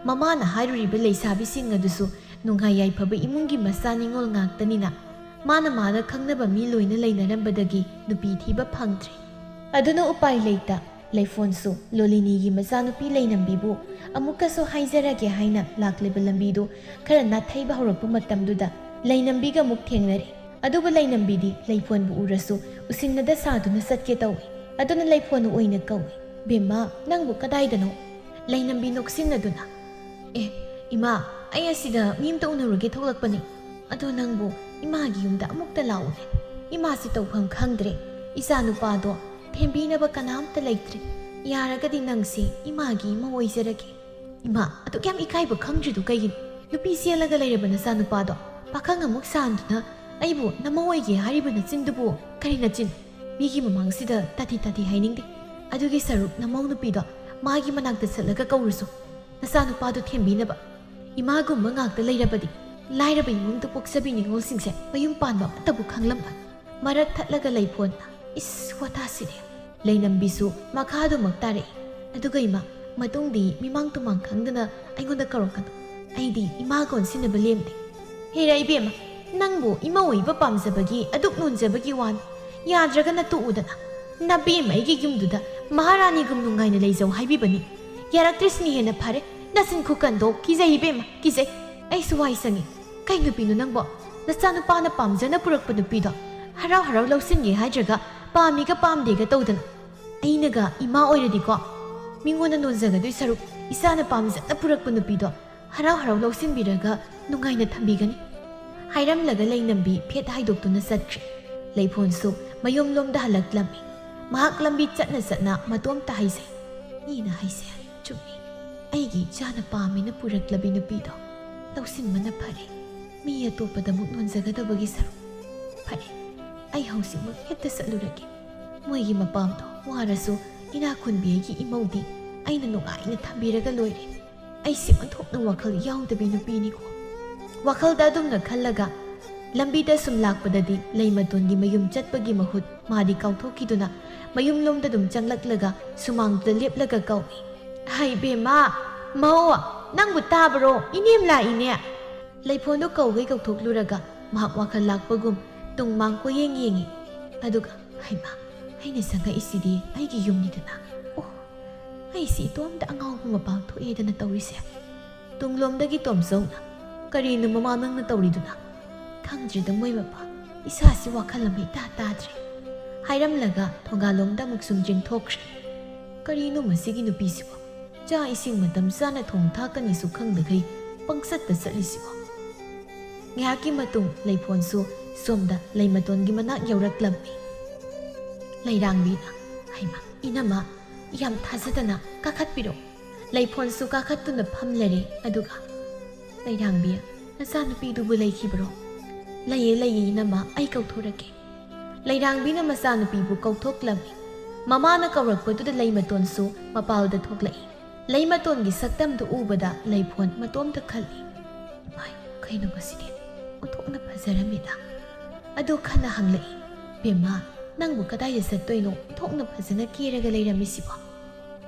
ꯃꯃꯥꯅ ꯍꯥꯏꯔꯨꯔꯤꯕ ꯂꯩꯁꯥꯕꯤꯁꯤꯡ ꯑꯗꯨꯁꯨ ꯅꯨꯡꯉꯥꯏ ꯌꯥꯏꯐꯕ ꯏꯃꯨꯡꯒꯤ ꯃꯆꯥ ꯅꯤꯉꯣꯜ ꯉꯥꯛꯇꯅꯤꯅ ꯃꯥꯅ ꯈꯪꯅꯕ ꯃꯤ ꯂꯣꯏꯅ ꯂꯩꯅꯔꯝꯕꯗꯒꯤ ꯅꯨꯄꯤ ꯊꯤꯕ ꯐꯪꯗ꯭ꯔꯤ ꯑꯗꯨꯅ ꯎꯄꯥꯏ ꯂꯩꯇ ꯂꯩꯐꯣꯟꯁꯨ ꯂꯣꯂꯤꯅꯤꯒꯤ ꯃꯆꯥꯅꯨꯄꯤ ꯂꯩꯅꯝꯕꯤꯕꯨ ꯑꯃꯨꯛꯀꯁꯨ ꯍꯥꯏꯖꯔꯒꯦ ꯍꯥꯏꯅ ꯂꯥꯛꯂꯤꯕ ꯂꯝꯕꯤꯗꯨ ꯈꯔ ꯅꯥꯊꯩꯕ ꯍꯧꯔꯛꯄ ꯃꯇꯝꯗꯨꯗ ꯂꯩꯅꯝꯕꯤꯒ ꯑꯃꯨꯛ ꯊꯦꯡꯅꯔꯦ ꯑꯗꯨꯕꯨ ꯂꯩꯅꯝꯕꯤꯗꯤ ꯂꯩꯐꯣꯟꯕꯨ ꯎꯔꯁꯨ ꯎꯁꯤꯟꯅꯗ ꯁꯥꯗꯨꯅ ꯆꯠꯀꯦ ꯇꯧꯏ ꯑꯗꯨꯅ ꯂꯩꯐꯣꯟꯅ ꯑꯣꯏꯅ ꯀꯧꯏ ꯕꯦꯝꯃ ꯅꯪꯕꯨ ꯀꯗꯥꯏꯗꯅꯣ ꯂꯩꯅꯝꯕꯤ ꯅꯣꯛꯁꯤꯟꯅꯗꯨꯅ ꯏꯃꯥ ꯑꯩ ꯑꯁꯤꯗ ꯃꯤ ꯑꯃꯇ ꯎꯅꯔꯨꯒꯦ ꯊꯣꯛꯂꯛꯄꯅꯤ ꯑꯗꯣ ꯅꯪꯕꯨ ꯏꯃꯥꯒꯤ ꯌꯨꯝꯗ ꯑꯃꯨꯛꯇ ꯂꯥꯛꯎꯅꯦ ꯏꯃꯥꯁꯤ ꯇꯧꯐꯝ ꯈꯪꯗ꯭ꯔꯦ ꯏꯆꯥ ꯅꯨꯄꯥꯗꯣ ꯊꯦꯝꯕꯤꯅꯕ ꯀꯅꯥꯝꯇ ꯂꯩꯇ꯭ꯔꯦ ꯌꯥꯔꯒꯗꯤ ꯅꯪꯁꯤ ꯏꯃꯥꯒꯤ ꯏꯃꯧ ꯑꯣꯏꯖꯔꯒꯦ ꯏꯃꯥ ꯑꯗꯨꯛ ꯌꯥꯝ ꯏꯀꯥꯏꯕ ꯈꯪꯗ꯭ꯔꯤꯗꯨ ꯀꯩꯒꯤꯅꯣ ꯅꯨꯄꯤ ꯆꯦꯜꯂꯒ ꯂꯩꯔꯕ ꯅꯆꯥ ꯅꯨꯄꯥꯗꯣ ꯄꯥꯈꯪ ꯑꯃꯨꯛ ꯁꯥꯟꯗꯨꯅ ꯑꯩꯕꯨ ꯅꯃꯧ ꯑꯣꯏꯒꯦ ꯍꯥꯏꯔꯤꯕ ꯅꯆꯤꯟꯗꯨꯕꯨ ꯀꯔꯤ ꯅꯆꯤꯟ ꯃꯤꯒꯤ ꯃꯃꯥꯡꯁꯤꯗ ꯇꯥꯊꯤ ꯍꯥꯏꯅꯤꯡꯗꯦ ꯑꯗꯨꯒꯤ ꯁꯔꯨꯛ ꯅꯃꯧ ꯅꯨꯄꯤꯗꯣ ꯃꯥꯒꯤ ꯃꯅꯥꯛꯇ ꯆꯠꯂꯒ ꯀꯧꯔꯨꯁꯨ ꯅꯆꯥ ꯅꯨꯄꯥꯗꯣ ꯊꯦꯝꯕꯤꯅꯕ ꯏꯃꯥꯒꯨꯝꯕ ꯉꯥꯛꯇ ꯂꯩꯔꯕꯗꯤ ꯂꯥꯏꯔꯕ ꯏꯃꯨꯡꯗ ꯄꯣꯛꯆꯕꯤ ꯅꯤꯉꯣꯜꯁꯤꯡꯁꯦ ꯃꯌꯨꯝ ꯄꯥꯟꯕ ꯑꯃꯠꯇꯕꯨ ꯈꯪꯂꯝꯕ ꯃꯔꯛ ꯊꯠꯂꯒ ꯂꯩꯐꯣꯟꯅ ꯏꯁ ꯋꯥꯇꯥꯁꯤꯗꯤ ꯂꯩꯅꯝꯕꯤꯁꯨ ꯃꯈꯥꯗꯨꯃꯛ ꯇꯥꯔꯛꯏ ꯑꯗꯨꯒ ꯏꯃꯥ ꯃꯇꯨꯡꯗꯤ ꯃꯤꯃꯥꯡ ꯇꯨꯃꯥꯡ ꯈꯪꯗꯅ ꯑꯩꯉꯣꯟꯗ ꯀꯧꯔꯛꯀꯅꯨ ꯑꯩꯗꯤ ꯏꯃꯥꯒ ꯑꯣꯟꯁꯤꯟꯅꯕ ꯂꯦꯝꯗꯦ ꯍꯦꯔꯥ ꯏꯕꯦꯝꯃ ꯅꯪꯕꯨ ꯏꯃꯧ ꯑꯣꯏꯕ ꯄꯥꯝꯖꯕꯒꯤ ꯑꯗꯨꯛ ꯅꯣꯟꯖꯕꯒꯤ ꯋꯥꯅꯤ ꯌꯥꯗ꯭ꯔꯒꯅ ꯇꯣꯛꯎꯗꯅ ꯅꯕꯦꯝ ꯑꯩꯒꯤ ꯌꯨꯝꯗꯨꯗ ꯃꯍꯥꯔꯥꯅꯤꯒꯨꯝ ꯅꯨꯡꯉꯥꯏꯅ ꯂꯩꯖꯧ ꯍꯥꯏꯕꯤꯕꯅꯤ ꯌꯥꯔꯛꯇ꯭ꯔꯤꯁꯤꯅꯤ ꯍꯦꯟꯅ ꯐꯔꯦ ꯅꯆꯤꯟ ꯈꯨꯀꯟꯗꯣ ꯀꯤꯖꯩ ꯏꯕꯦꯝꯃ ꯀꯤꯖꯩ ꯑꯩꯁꯨ ꯋꯥꯏ ꯁꯪꯉꯤ ꯀꯩ ꯅꯨꯄꯤꯅꯣ ꯅꯪꯕꯣ ꯅꯆꯥꯅꯨꯄꯥꯅ ꯄꯥꯝꯖꯅ ꯄꯨꯔꯛꯄ ꯅꯨꯄꯤꯗꯣ ꯍꯔꯥꯎ ꯂꯧꯁꯤꯟꯒꯦ ꯍꯥꯏꯗ꯭ꯔꯒ ꯄꯥꯝꯃꯤꯒ ꯄꯥꯝꯗꯦꯒ ꯇꯧꯗꯅ ꯑꯩꯅꯒ ꯏꯃꯥ ꯑꯣꯏꯔꯗꯤꯀꯣ ꯃꯤꯉꯣꯟꯗ ꯅꯣꯟꯖꯒꯗꯣꯏ ꯁꯔꯨꯛ ꯏꯆꯥꯅ ꯄꯥꯝꯖꯅ ꯄꯨꯔꯛꯄ ꯅꯨꯄꯤꯗꯣ ꯍꯔꯥꯎ ꯂꯧꯁꯤꯟꯕꯤꯔꯒ ꯅꯨꯡꯉꯥꯏꯅ ꯊꯝꯕꯤꯒꯅꯤ ꯍꯥꯏꯔꯝꯂꯒ ꯂꯩꯅꯝꯕꯤ ꯐꯦꯠ ꯍꯥꯏꯗꯣꯛꯇꯨꯅ ꯆꯠꯈ꯭ꯔꯦ ꯂꯩꯐꯣꯟꯁꯨ ꯃꯌꯨꯝꯂꯣꯝꯗ ꯍꯜꯂꯛꯂꯝꯃꯤ ꯃꯍꯥꯛ ꯂꯝꯕꯤ ꯆꯠꯅ ꯃꯇꯣꯝꯇ ꯍꯥꯏꯖꯩ ꯃꯤꯅ ꯍꯥꯏꯁꯦ ꯆꯨꯝꯃꯤ ꯑꯩꯒꯤ ꯏꯆꯥꯅ ꯄꯥꯝꯃꯤꯅ ꯄꯨꯔꯛꯂꯕꯤ ꯅꯨꯄꯤꯗꯣ ꯂꯧꯁꯤꯟꯕꯅ ꯐꯔꯦ ꯃꯤ ꯑꯇꯣꯞꯄꯗ ꯑꯃꯨꯛ ꯅꯣꯟꯖꯒꯗꯕꯒꯤ ꯁꯔꯨꯛ ꯐꯔꯦ ꯑꯩ ꯍꯧꯖꯤꯛꯃꯛ ꯍꯦꯛꯇ ꯆꯠꯂꯨꯔꯒꯦ ꯃꯣꯏꯒꯤ ꯃꯄꯥꯝꯗꯣ ꯋꯥꯔꯁꯨ ꯏꯅꯥꯈꯨꯟꯕꯤ ꯑꯩꯒꯤ ꯏꯃꯧꯗꯤ ꯑꯩꯅ ꯅꯨꯡꯉꯥꯏꯅ ꯊꯝꯕꯤꯔꯒ ꯂꯣꯏꯔꯦ ꯑꯩꯁꯤ ꯑꯣꯟꯊꯣꯛꯅ ꯋꯥꯈꯜ ꯌꯥꯎꯗꯕꯤ ꯅꯨꯄꯤꯅꯤꯀꯣ ꯋꯥꯈꯜꯗ ꯑꯗꯨꯝꯅ ꯈꯜꯂꯒ ꯂꯝꯕꯤꯗ ꯁꯨꯝ ꯂꯥꯛꯄꯗꯗꯤ ꯂꯩꯃꯇꯣꯟꯒꯤ ꯃꯌꯨꯝ ꯆꯠꯄꯒꯤ ꯃꯍꯨꯠ ꯃꯥꯗꯤ ꯀꯥꯎꯊꯣꯛꯈꯤꯗꯨꯅ ꯃꯌꯨꯝꯂꯣꯝꯗ ꯑꯗꯨꯝ ꯆꯪꯂꯛꯂꯒ ꯁꯨꯃꯥꯡꯗꯨꯗ ꯂꯦꯞꯂꯒ ꯀꯧꯏ꯫ ꯍꯩ ꯕꯦꯝꯃ, ꯃꯧ, ꯅꯪꯕꯨ ꯇꯥꯕ꯭ꯔꯣ? ꯏꯅꯦꯝ ꯂꯥꯛꯏꯅꯦ꯫ ꯂꯩꯐꯣꯟꯗꯨ ꯀꯧꯒꯩ ꯀꯧꯊꯣꯛꯂꯨꯔꯒ ꯃꯍꯥꯛ ꯋꯥꯈꯜ ꯂꯥꯛꯄꯒꯨꯝ ꯇꯨꯡꯃꯥꯡ ꯀꯣꯏꯌꯦꯡ ꯌꯦꯡꯉꯤ꯫ ꯑꯗꯨꯒ ꯍꯩꯃꯥ, ꯑꯩꯅ ꯆꯪꯉꯛꯏꯁꯤꯗꯤ ꯑꯩꯒꯤ ꯌꯨꯝꯅꯤꯗꯅ꯫ ꯑꯣ, ꯑꯩꯁꯤ ꯏꯇꯣꯝꯇ ꯑꯉꯥꯎꯕ ꯃꯄꯥꯜ ꯊꯣꯛꯑꯦꯗꯅ ꯇꯧꯔꯤꯁꯦ꯫ ꯇꯨꯡꯂꯣꯝꯗꯒꯤ ꯇꯣꯝꯆꯧꯅ ꯀꯔꯤꯅꯣ ꯃꯃꯥ ꯅꯪꯅ ꯇꯧꯔꯤꯗꯨꯅ? ꯈꯪꯗ꯭ꯔꯤꯗ ꯃꯣꯏ ꯃꯄꯥ, ꯏꯁꯥꯁꯤ ꯋꯥꯈꯜ ꯑꯃ ꯏꯇꯥ ꯇꯥꯗ꯭ꯔꯦ ꯍꯥꯏꯔꯝꯂꯒ ꯊꯣꯡꯒꯥꯜꯂꯣꯝꯗ ꯑꯃꯨꯛ ꯁꯨꯝ ꯆꯦꯡꯊꯣꯛꯈ꯭ꯔꯦ꯫ ꯀꯔꯤꯅꯣ ꯃꯁꯤꯒꯤ ꯅꯨꯄꯤꯁꯤꯕꯣ? ꯆꯥꯛ ꯏꯁꯤꯡ ꯃꯇꯝ ꯆꯥꯅ ꯊꯣꯡ ꯊꯥꯛꯀꯅꯤꯁꯨ ꯈꯪꯗꯈꯩ ꯄꯪꯆꯠꯇ ꯆꯠꯂꯤꯁꯤꯕꯣ? ꯉꯥꯏꯍꯥꯛꯀꯤ ꯃꯇꯨꯡ ꯂꯩꯐꯣꯟꯁꯨ ꯁꯣꯝꯗ ꯂꯩꯃꯇꯣꯟꯒꯤ ꯃꯅꯥꯛ ꯌꯧꯔꯛꯂꯝꯃꯤ꯫ ꯂꯩꯔꯥꯡꯕꯤꯅ ꯍꯩꯃꯥ ꯏꯅꯝꯃ, ꯌꯥꯝ ꯊꯥꯖꯗꯅ ꯀꯥꯈꯠꯄꯤꯔꯣ꯫ ꯂꯩꯐꯣꯟꯁꯨ ꯀꯥꯈꯠꯇꯨꯅ ꯐꯝꯂꯔꯦ꯫ ꯑꯗꯨꯒ ꯂꯩꯔꯥꯡꯕꯤ, ꯅꯆꯥꯅꯨꯄꯤꯗꯨꯕꯨ ꯂꯩꯈꯤꯕ꯭ꯔꯣ? ꯂꯩꯌꯦ ꯂꯩꯌꯦ ꯏꯅꯝꯃ, ꯑꯩ ꯀꯧꯊꯣꯔꯛꯀꯦ꯫ ꯂꯩꯔꯥꯡꯕꯤꯅ ꯃꯆꯥꯅꯨꯄꯤꯕꯨ ꯀꯧꯊꯣꯛꯂꯝꯃꯤ꯫ ꯃꯃꯥꯅ ꯀꯧꯔꯛꯄꯗꯨꯗ ꯂꯩꯃꯇꯣꯟꯁꯨ ꯃꯄꯥꯜꯗ ꯊꯣꯛꯂꯛꯏ꯫ ꯂꯩꯃꯇꯣꯟꯒꯤ ꯁꯛꯇꯝꯗꯨ ꯎꯕꯗ ꯂꯩꯐꯣꯟ ꯃꯇꯣꯝꯇ ꯈꯜꯂꯤ, ꯏꯃꯥꯏ, ꯀꯩꯅꯣ ꯃꯁꯤꯗꯤ ꯑꯣꯟꯊꯣꯛꯅ ꯐꯖꯔꯝꯃꯤꯗ꯫ ꯑꯗꯨ ꯈꯟꯅ ꯍꯪꯂꯛꯏ, ꯕꯦꯝꯃ, ꯅꯪꯕꯨ ꯀꯗꯥꯏꯗ ꯆꯠꯇꯣꯏꯅꯣ ꯑꯣꯟꯊꯣꯛꯅ ꯐꯖꯅ ꯀꯦꯔꯒ ꯂꯩꯔꯝꯃꯤꯁꯤꯕꯣ?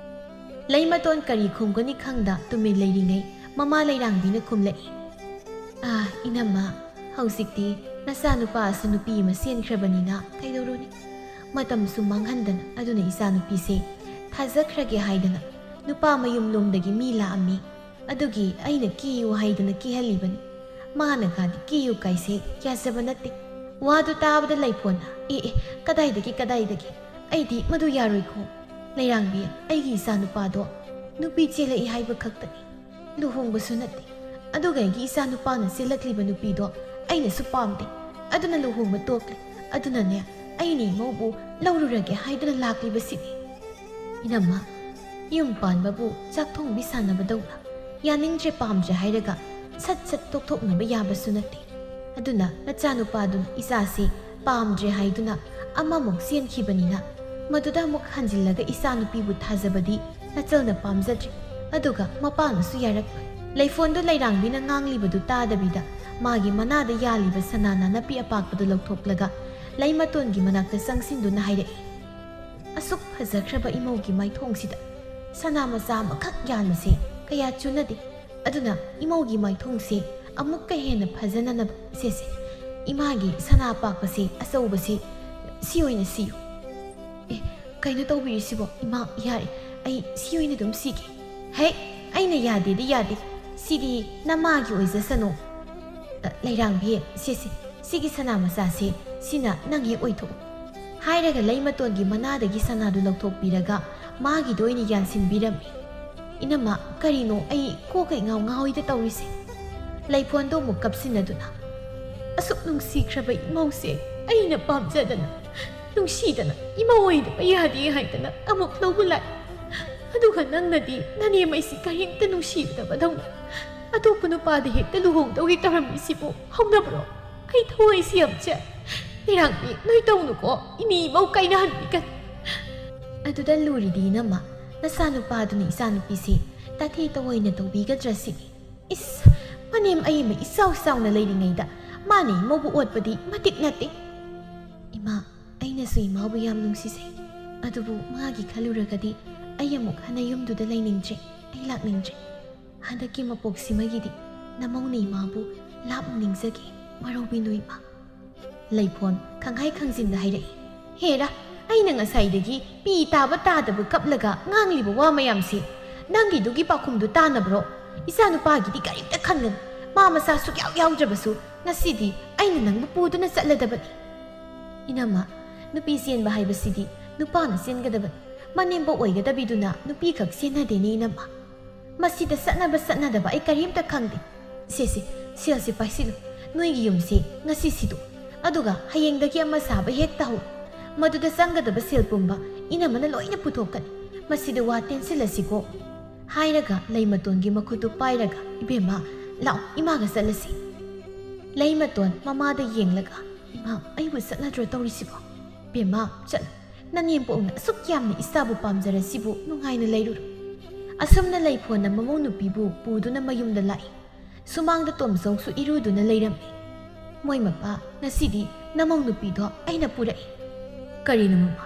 ꯂꯩꯃꯇꯣꯟ ꯀꯔꯤ ꯈꯨꯝꯒꯅꯤ ꯈꯪꯗ ꯇꯨꯃꯤꯟ ꯂꯩꯔꯤꯉꯩ ꯃꯃꯥ ꯂꯩꯔꯥꯡꯕꯤꯅ ꯈꯨꯝꯂꯛꯏ, ꯏꯅꯝꯃ, ꯍꯧꯖꯤꯛꯇꯤ ꯅꯆꯥꯅꯨꯄꯥꯁꯨ ꯅꯨꯄꯤ ꯑꯃ ꯆꯦꯟꯈ꯭ꯔꯕꯅꯤꯅ ꯀꯩꯗꯧꯔꯨꯅꯤ? ꯃꯇꯝꯁꯨ ꯃꯥꯡꯍꯟꯗꯅ ꯑꯗꯨꯅ ꯏꯆꯥꯅꯨꯄꯤꯁꯦ ꯊꯥꯖꯈ꯭ꯔꯒꯦ ꯍꯥꯏꯗꯅ ꯅꯨꯄꯥ ꯃꯌꯨꯝꯂꯣꯝꯗꯒꯤ ꯃꯤ ꯂꯥꯛꯑꯝꯃꯤ꯫ ꯑꯗꯨꯒꯤ ꯑꯩꯅ ꯀꯦꯌꯨ ꯍꯥꯏꯗꯅ ꯀꯦꯍꯜꯂꯤꯕꯅꯤ꯫ ꯃꯥꯅꯒꯗꯤ ꯀꯦꯌꯨ ꯀꯥꯏꯁꯦ ꯌꯥꯖꯕ ꯅꯠꯇꯦ꯫ ꯋꯥꯗꯨ ꯇꯥꯕꯗ ꯂꯩꯐꯣꯟꯅ ꯀꯗꯥꯏꯗꯒꯤ ꯑꯩꯗꯤ ꯃꯗꯨ ꯌꯥꯔꯣꯏꯀꯣ꯫ ꯂꯩꯔꯥꯡꯕꯤ, ꯑꯩꯒꯤ ꯏꯆꯥꯅꯨꯄꯥꯗꯣ ꯅꯨꯄꯤ ꯆꯦꯜꯂꯛꯏ ꯍꯥꯏꯕ ꯈꯛꯇꯅꯤ, ꯂꯨꯍꯣꯡꯕꯁꯨ ꯅꯠꯇꯦ꯫ ꯑꯗꯨꯒ ꯑꯩꯒꯤ ꯏꯆꯥꯅꯨꯄꯥꯅ ꯆꯦꯜꯂꯛꯂꯤꯕ ꯅꯨꯄꯤꯗꯣ ꯑꯩꯅꯁꯨ ꯄꯥꯝꯗꯦ꯫ ꯑꯗꯨꯅ ꯂꯨꯍꯣꯡꯕ ꯇꯣꯛꯂꯦ꯫ ꯑꯗꯨꯅꯅꯦ ꯑꯩꯅ ꯏꯃꯧꯕꯨ ꯂꯧꯔꯨꯔꯒꯦ ꯍꯥꯏꯗꯨꯅ ꯂꯥꯛꯂꯤꯕꯁꯤꯅꯤ꯫ ꯏꯅꯝꯃ, ꯌꯨꯝ ꯄꯥꯟꯕꯕꯨ ꯆꯥꯛ ꯊꯣꯡꯕꯤ ꯁꯥꯟꯅꯕꯗꯧꯅ ꯌꯥꯅꯤꯡꯗ꯭ꯔꯦ ꯄꯥꯝꯗ꯭ꯔꯦ ꯍꯥꯏꯔꯒ ꯁꯠ ꯁꯠ ꯇꯣꯛꯊꯣꯛꯅꯕ ꯌꯥꯕꯁꯨ ꯅꯠꯇꯦ꯫ ꯑꯗꯨꯅ ꯅꯆꯥꯅꯨꯄꯥꯗꯨꯅ ꯏꯆꯥꯁꯤ ꯄꯥꯝꯗ꯭ꯔꯦ ꯍꯥꯏꯗꯨꯅ ꯑꯃꯃꯨꯛ ꯆꯦꯟꯈꯤꯕꯅꯤꯅ ꯃꯗꯨꯗ ꯑꯃꯨꯛ ꯍꯟꯖꯤꯜꯂꯒ ꯏꯆꯥꯅꯨꯄꯤꯕꯨ ꯊꯥꯖꯕꯗꯤ ꯅꯆꯜꯅ ꯄꯥꯝꯖꯗ꯭ꯔꯦ꯫ ꯑꯗꯨꯒ ꯃꯄꯥꯅꯁꯨ ꯌꯥꯔꯛꯂꯣꯏ꯫ ꯂꯩꯐꯣꯟꯗꯨ ꯂꯩꯔꯥꯡꯕꯤꯅ ꯉꯥꯡꯂꯤꯕꯗꯨ ꯇꯥꯗꯕꯤꯗ ꯃꯥꯒꯤ ꯃꯅꯥꯗ ꯌꯥꯜꯂꯤꯕ ꯁꯅꯥꯅ ꯅꯥꯄꯤ ꯑꯄꯥꯛꯄꯗꯨ ꯂꯧꯊꯣꯛꯂꯒ ꯂꯩꯃꯇꯣꯟꯒꯤ ꯃꯅꯥꯛꯇ ꯆꯪꯁꯤꯟꯗꯨꯅ ꯍꯥꯏꯔꯛꯏ, ꯑꯁꯨꯛ ꯐꯖꯈ꯭ꯔꯕ ꯏꯃꯧꯒꯤ ꯃꯥꯏꯊꯣꯡꯁꯤꯗ ꯁꯅꯥ ꯃꯆꯥ ꯑꯃꯈꯛ ꯌꯥꯟꯕꯁꯦ ꯀꯌꯥ ꯆꯨꯅꯗꯦ꯫ ꯑꯗꯨꯅ ꯏꯃꯧꯒꯤ ꯃꯥꯏꯊꯣꯡꯁꯦ ꯑꯃꯨꯛꯀ ꯍꯦꯟꯅ ꯐꯖꯅꯅꯕ ꯁꯦꯁꯦ, ꯏꯃꯥꯒꯤ ꯁꯅꯥ ꯑꯄꯥꯛꯄꯁꯦ ꯑꯆꯧꯕꯁꯦ ꯁꯤ ꯑꯣꯏꯅ ꯁꯤꯌꯨ꯫ ꯀꯩꯅꯣ ꯇꯧꯕꯤꯔꯤꯁꯤꯕꯣ ꯏꯃꯥ? ꯌꯥꯔꯦ, ꯑꯩ ꯁꯤ ꯑꯣꯏꯅ ꯑꯗꯨꯝ ꯁꯤꯒꯦ꯫ ꯍꯦ, ꯑꯩꯅ ꯌꯥꯗꯦꯗꯤ ꯌꯥꯗꯦ, ꯁꯤꯗꯤ ꯅꯃꯥꯒꯤ ꯑꯣꯏꯖꯁꯅꯨ꯫ ꯂꯩꯔꯥꯡꯕꯤ, ꯁꯤꯒꯤ ꯁꯅꯥ ꯃꯆꯥꯁꯦ ꯁꯤꯅ ꯅꯪ ꯍꯦꯛ ꯑꯣꯏꯊꯣꯛꯎ ꯍꯥꯏꯔꯒ ꯂꯩꯃꯇꯣꯟꯒꯤ ꯃꯅꯥꯗꯒꯤ ꯁꯅꯥꯗꯨ ꯂꯧꯊꯣꯛꯄꯤꯔꯒ ꯃꯥꯒꯤꯗ ꯑꯣꯏꯅ ꯌꯥꯟꯁꯤꯟꯕꯤꯔꯝꯃꯤ꯫ ꯏꯅꯝꯃ, ꯀꯔꯤꯅꯣ ꯑꯩ ꯀꯣꯛꯀ ꯏꯉꯥꯎ ꯉꯥꯎꯏꯗ ꯇꯧꯔꯤꯁꯦ꯫ ꯂꯩꯐꯣꯟꯗꯣ ꯑꯃꯨꯛ ꯀꯞꯁꯤꯟꯅꯗꯨꯅ, ꯑꯁꯨꯛ ꯅꯨꯡꯁꯤꯈ꯭ꯔꯕ ꯏꯃꯧꯁꯦ ꯑꯩꯅ ꯄꯥꯝꯖꯗꯅ ꯅꯨꯡꯁꯤꯗꯅ ꯏꯃꯧ ꯑꯣꯏꯗꯕ ꯌꯥꯗꯦ ꯍꯥꯏꯗꯅ ꯑꯃꯨꯛ ꯂꯧꯕ ꯂꯥꯛꯏ꯫ ꯑꯗꯨꯒ ꯅꯪꯅꯗꯤ ꯅꯅꯦꯝꯃꯩꯁꯤ ꯀꯔꯤꯝꯇ ꯅꯨꯡꯁꯤꯗꯕꯗꯧꯅ ꯑꯇꯣꯞꯄ ꯅꯨꯄꯥꯗ ꯍꯦꯛꯇ ꯂꯨꯍꯣꯡꯗꯧꯒꯤ ꯇꯧꯔꯝꯃꯤꯁꯤꯕꯨ ꯍꯧꯅꯕ꯭ꯔꯣ? ꯑꯩ ꯊꯋꯥꯏꯁꯤ ꯌꯥꯝ ꯆꯥꯛꯑꯦ꯫ ꯂꯩꯔꯥꯡꯕꯤ, ꯅꯣꯏ ꯇꯧꯅꯨꯀꯣ, ꯏꯅꯦ ꯏꯃꯧ ꯀꯥꯏꯅꯍꯟꯕꯤꯒꯅꯨ꯫ ꯑꯗꯨꯗ ꯂꯨꯔꯤꯗꯤ ꯏꯅꯝꯃ, ꯅꯆꯥꯅꯨꯄꯥꯗꯨꯅ ꯏꯆꯥꯅꯨꯄꯤꯁꯤ ꯇꯥꯊꯤ ꯇꯑꯣꯏꯅ ꯇꯧꯕꯤꯒꯗ꯭ꯔꯥ ꯁꯤꯅꯤ꯫ ꯏꯁ, ꯃꯅꯦꯝ ꯑꯩ ꯑꯃ ꯏꯆꯥꯎ ꯆꯥꯎꯅ ꯂꯩꯔꯤꯉꯩꯗ ꯃꯥꯅ ꯏꯃꯧꯕꯨ ꯑꯣꯠꯄꯗꯤ ꯃꯇꯤꯛ ꯅꯠꯇꯦ꯫ ꯏꯃꯥ, ꯑꯩꯅꯁꯨ ꯏꯃꯥꯕꯨ ꯌꯥꯝ ꯅꯨꯡꯁꯤꯖꯩ꯫ ꯑꯗꯨꯕꯨ ꯃꯥꯒꯤ ꯈꯜꯂꯨꯔꯒꯗꯤ ꯑꯩ ꯑꯃꯨꯛ ꯍꯟꯅ ꯌꯨꯝꯗꯨꯗ ꯂꯩꯅꯤꯡꯗ꯭ꯔꯦ, ꯑꯩ ꯂꯥꯛꯅꯤꯡꯗ꯭ꯔꯦ꯫ ꯍꯟꯗꯛꯀꯤ ꯃꯄꯣꯛꯁꯤꯃꯒꯤꯗꯤ ꯅꯃꯧꯅ ꯏꯃꯥꯕꯨ ꯂꯥꯞꯅ ꯅꯤꯡꯖꯒꯦ, ꯋꯥꯔꯧꯕꯤꯅꯨ ꯏꯃꯥ꯫ ꯂꯩꯐꯣꯟ ꯈꯪꯍꯥꯏ ꯈꯪꯖꯤꯟꯗ ꯍꯥꯏꯔꯛꯏ, ꯍꯦꯔꯥ, ꯑꯩꯅ ꯉꯁꯥꯏꯗꯒꯤ ꯄꯤ ꯇꯥꯕ ꯇꯥꯗꯕ ꯀꯞꯂꯒ ꯉꯥꯡꯂꯤꯕ ꯋꯥ ꯃꯌꯥꯝꯁꯤ ꯅꯪꯒꯤꯗꯨꯒꯤ ꯄꯥꯎꯈꯨꯝꯗꯨ ꯇꯥꯅꯕ꯭ꯔꯣ? ꯏꯆꯥꯅꯨꯄꯥꯒꯤꯗꯤ ꯀꯔꯤꯝꯇ ꯈꯟꯒꯅꯨ꯫ ꯃꯥ ꯃꯆꯥ ꯁꯨꯛꯌꯥꯎ ꯌꯥꯎꯗ꯭ꯔꯕꯁꯨ ꯉꯁꯤꯗꯤ ꯑꯩꯅ ꯅꯪꯕꯨ ꯄꯨꯗꯨꯅ ꯆꯠꯂꯗꯕꯅꯤ꯫ ꯏꯅꯝꯃ, ꯅꯨꯄꯤ ꯆꯦꯟꯕ ꯍꯥꯏꯕꯁꯤꯗꯤ ꯅꯨꯄꯥꯅ ꯆꯦꯟꯒꯗꯕꯅꯤ, ꯃꯅꯦꯝꯕ ꯑꯣꯏꯒꯗꯕꯤꯗꯨꯅ ꯅꯨꯄꯤꯈꯛ ꯆꯦꯟꯅꯗꯦꯅꯤ ꯏꯅꯝꯃ꯫ ꯃꯁꯤꯗ ꯆꯠꯅꯕ ꯆꯠꯅꯗꯕ ꯑꯩ ꯀꯔꯤꯝꯇ ꯈꯪꯗꯦ꯫ ꯁꯦꯜꯁꯤ ꯄꯥꯏꯁꯤꯜꯂꯨ, ꯅꯣꯏꯒꯤ ꯌꯨꯝꯁꯤ ꯉꯁꯤ ꯁꯤꯗꯣ, ꯑꯗꯨꯒ ꯍꯌꯦꯡꯗꯒꯤ ꯑꯃ ꯁꯥꯕ ꯍꯦꯛ ꯇꯧꯍꯧ꯫ ꯃꯗꯨꯗ ꯆꯪꯒꯗꯕ ꯁꯦꯜ ꯄꯨꯝꯕ ꯏꯅꯝꯃꯅ ꯂꯣꯏꯅ ꯄꯨꯊꯣꯛꯀꯅꯤ꯫ ꯃꯁꯤꯗ ꯋꯥ ꯇꯦꯟꯁꯤꯜꯂꯁꯤꯀꯣ ꯍꯥꯏꯔꯒ ꯂꯩꯃꯇꯣꯟꯒꯤ ꯃꯈꯨꯠꯇꯨ ꯄꯥꯏꯔꯒ, ꯏꯕꯦꯝꯃ, ꯂꯥꯛꯑꯣ ꯏꯃꯥꯒ ꯆꯠꯂꯁꯤ꯫ ꯂꯩꯃꯇꯣꯟ ꯃꯃꯥꯗ ꯌꯦꯡꯂꯒ, ꯏꯃꯥ, ꯑꯩꯕꯨ ꯆꯠꯅꯗ꯭ꯔꯣ ꯇꯧꯔꯤꯁꯤꯕꯣ? ꯕꯦꯝꯃ, ꯆꯠꯂꯨ, ꯅꯅꯦꯝꯄꯣꯛꯅ ꯑꯁꯨꯛ ꯌꯥꯝꯅ ꯏꯆꯥꯕꯨ ꯄꯥꯝꯖꯔꯁꯤꯕꯨ ꯅꯨꯡꯉꯥꯏꯅ ꯂꯩꯔꯨꯔꯣ꯫ ꯑꯁꯨꯝꯅ ꯂꯩꯐꯣꯟꯅ ꯃꯃꯧ ꯅꯨꯄꯤꯕꯨ ꯄꯨꯗꯨꯅ ꯃꯌꯨꯝꯗ ꯂꯥꯛꯏ꯫ ꯁꯨꯃꯥꯡꯗ ꯇꯣꯝꯆꯧꯁꯨ ꯏꯔꯨꯗꯨꯅ ꯂꯩꯔꯝꯃꯤ꯫ Moi mapa ngasidi namong nupido aina purai. Kari na mama?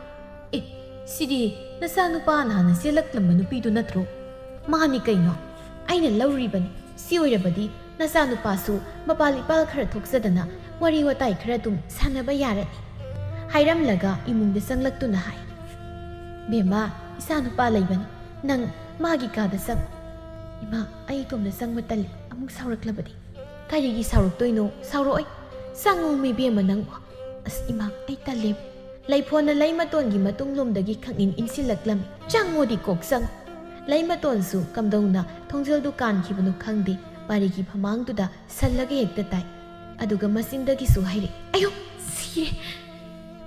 Sidi nasa nupa na silaklam nupido natro. Mahani kaino. Aina lauribani. Si oirabadi nasa nupasu mapalipal khara thoksadana wari watai khara tum sanaba yarani. Hairam laga imungda sanglaktuna hai. Bema isa nupa laibani. Nang magi kada sang. Ima ay tumda sang matali amung sauraklabadi. Karigi sauruktoino sauroi. Sangu mi bema nang as ima ay talib. Laipon na laymaton gi matunglumdagi khangin insilaklami. Chango di koksang. Laymaton su kamdaw na thongjal dukan kibanu khangdi. Parigi phamangduda sallaga hekta tai. Aduga masindagi su haire. Ayo sire.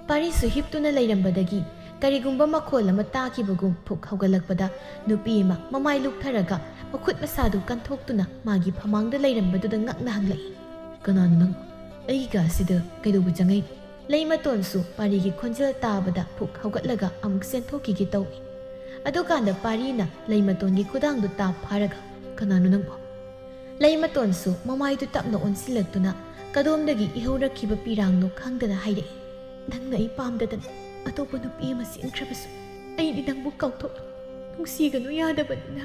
Pari su hiptuna lairambadagi. Karigumba makhol ama takibagum phuk haugalakpada nupi ima mamai luktaraga makhut masadu kanthokhtuna magi phamangda lairambadudha ngakna hanglai. Kanano nang aiga sida kaidobu jangai. Laymaton su parigi khonjal tabada phuk haugatlaga amuk senthokigi tawi. Adukanda parina laymatongi khudangdu tap pharaga kanano nang bo. Laymaton su mamaidu tapna onsilaktuna kadomdagi ihaurakhiba pirangno khangdana haire. Nangna ai pamdadana atopa nupi ama sinkhrabasu aidi nangbu kauthok nungsiganu yadabanina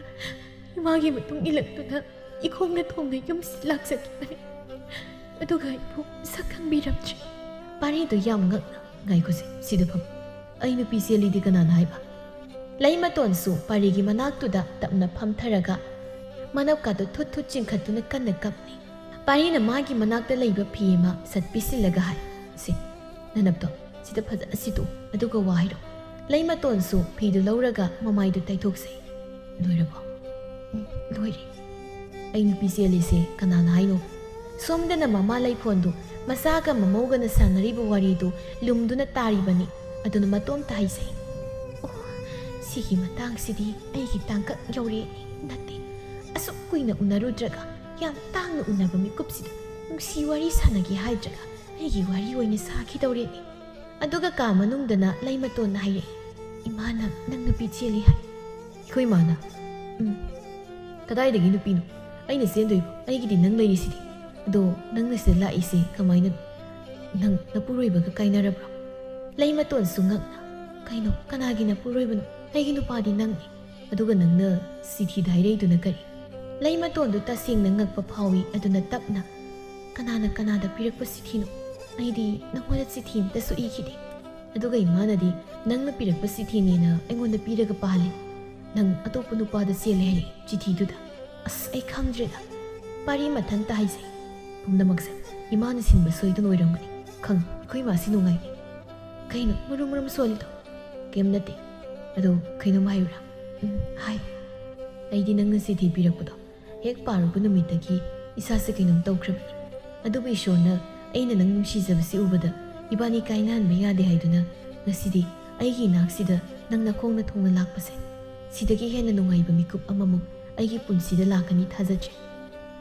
imagi matung ilaktuna ikhomna thomna yum silaksakibani. Aduga ibu sakhangbiramchi. Pari do yam ngakna ngai ko sida pham ai nupi seli di kanana haiba. Laymaton su parigi manaktuda tapna phamtharaga manapka do thut thut chingkhatuna kanna kapni. Parina magi manakta leiba phima satpisilaga hai si nanabdo sida phajana situ aduga wairo. Laymaton su phidu lauraga mamaidu taithoksai loirabo loire ai nupi seli se kanana haino. Somdana mama laiphondu masaga mamogana sanariba waridu lumduna taribani aduna matom ta haisai. Oh sigi matang sidi aigi tangka yauri nate asuk kuina unarudraga yam tangna unaba mikupsida nungsi wari sanagi haidraga aigi wari oina saki daureni. Aduga ka manungdana laymaton na haire. Imana nang nupi cheli hai. Ikoi mana kadai dagi nupino aina sendoibo aigidi nang lairisi do nang nasa laisi kamaina nang napuroibaga kainarabra. Laymaton sungakna kaino kanagi napuroibano aigi nupadi nangni aduga nangna sithi dairei kari. Laymaton du tasing na ngakpa phawi aduna tapna kanana kanada pirakpa sithino aidi nangoda sithi tasu ikhide. Aduga imanadi nangna pirakpa sithini na aingonda piraga pahali nang atopa nupada sele hai chithi duda as ai khangdreda pari mathanta haisai. Pumdamaksa imana sinba soidun oiramgani khang ikoi masi nungai kaino murum solito kem nate ado kaino mayura hai aidi nangna sithi pirakpado hek parubu numitagi isase kainom tawkrabani adubu ishona aina nang nungsijabasi ubada ibani kainahanba yade haiduna ngasidi aigi naksida nangna khongna thongna lakpase sidagi hena nungaiba mikup amamuk aigi punsida lakani thajaje.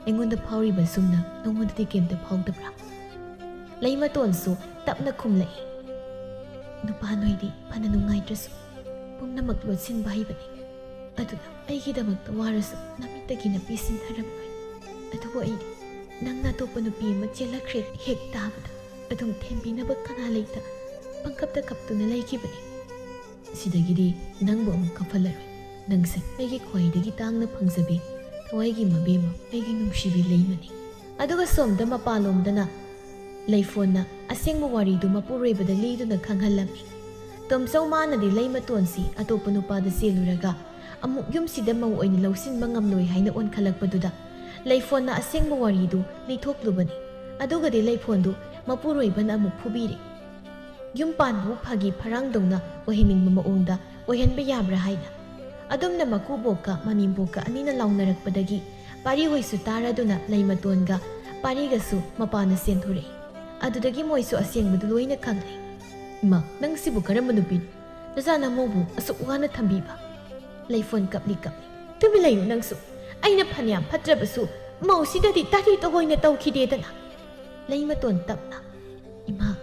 Engonda phauriba sumna nongondadi kemta phawdabra. Laymaton su tapna khumlai. Nupa noidi phana nungaitrasu pumnamak lotsinba haibani. Aduna aigidamakta warasu namitagi na pisinharamnoi. Adubu aidi nangna topa nupi ama chelakre hek tabada adum thembinaba kana leita pangkapta kaptuna laikibani. Sidagidi nangbu amuk kafalaroi. Nangsa aigi khwaidagi tangna phangjabi Tawaigi mabema aigi nungsibi leimani. Aduga somda mapalomdana laifona asengba waridu mapuroibada leiduna khanghalami. Tomsau manadi laymatonsi atopa nupada seluraga amuk yumsida mau oina lausinba ngamloi haina onkhalakpaduda laifona asengba waridu leithoklubani. Adugadi laifondu mapuroibana amuk phubiri. Yum panbu phagi pharangdongna ohiningba maongda ohenba yabra haina. Adumna makuboka manimboka anina launnarakpadagi pari hoisu taraduna laymatonga parigasu mapana senthore. Adudagi moisu asengbadu loina khangai. Ma nang sibu karamba nupin nasana mobu asuk wana thambiba. Layfon kapli tumi layu nangsu aina phanyam phatrabasu mausidadi tari tohoina tawkhidedana. Laymaton tapna ima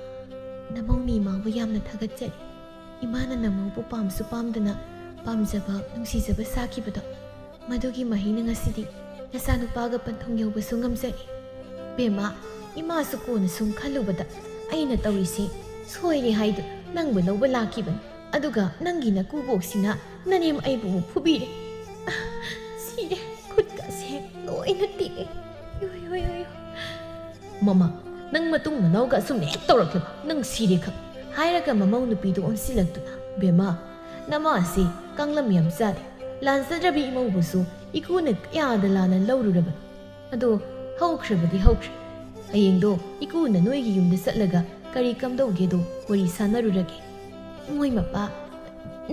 namawni mabu yamna thagatsari. Imana namawbu pamsu pamdana pamjaba nungsijaba sakibado madugi mahina ngasidi nasanupaga panthong yaubasu ngamjari. Bema ꯏꯃꯥꯁꯨ ꯀꯣꯟꯅ ꯁꯨꯝ ꯈꯜꯂꯨꯕꯗ ꯑꯩꯅ ꯇꯧꯔꯤꯁꯤ ꯁꯣꯏꯔꯦ ꯍꯥꯏꯗꯨ ꯅꯪꯕꯨ ꯂꯧꯕ ꯂꯥꯛꯈꯤꯕꯅꯤ ꯑꯗꯨꯒ ꯅꯪꯒꯤ ꯅꯀꯨꯕꯣꯛꯁꯤꯅ ꯅꯅꯦꯝ ꯑꯩꯕꯨ ꯑꯃꯨꯛ ꯐꯨꯕꯤꯔꯦ ꯁꯤꯔꯦ ꯈꯨꯠꯀꯁꯦ ꯂꯣꯏꯅ ꯇꯦꯛꯑꯦ ꯃꯃꯥ ꯅꯪ ꯃꯇꯨꯡ ꯃꯅꯥꯎꯒ ꯑꯁꯨꯝꯅ ꯍꯦꯛ ꯇꯧꯔꯛꯈꯤꯕ ꯅꯪ ꯁꯤꯔꯦ ꯈꯛ ꯍꯥꯏꯔꯒ ꯃꯃꯧ ꯅꯨꯄꯤꯗꯨ ꯑꯣꯟꯁꯤꯜꯂꯛꯇꯨꯅ ꯕꯦꯝꯃ ꯅꯃꯥꯁꯤ ꯀꯥꯡꯂꯝ ꯌꯥꯝ ꯆꯥꯗꯦ ꯂꯥꯟꯖꯗ꯭ꯔꯕꯤ ꯏꯃꯧꯕꯨꯁꯨ ꯏꯀꯨꯅ ꯀꯌꯥꯗ ꯂꯥꯟꯅ ꯂꯧꯔꯨꯔꯕꯅꯤ ꯑꯗꯣ ꯍꯧꯈ꯭ꯔꯕꯗꯤ ꯍꯧꯈ꯭ꯔꯦ ꯍꯌꯦꯡꯗꯣ ꯏꯀꯨꯅ ꯅꯣꯏꯒꯤ ꯌꯨꯝꯗ ꯆꯠꯂꯒ ꯀꯔꯤ ꯀꯝꯗꯧꯒꯦꯗꯣ ꯋꯥꯔꯤ ꯁꯥꯟꯅꯔꯨꯔꯒꯦ ꯃꯣꯏ ꯃꯄꯥ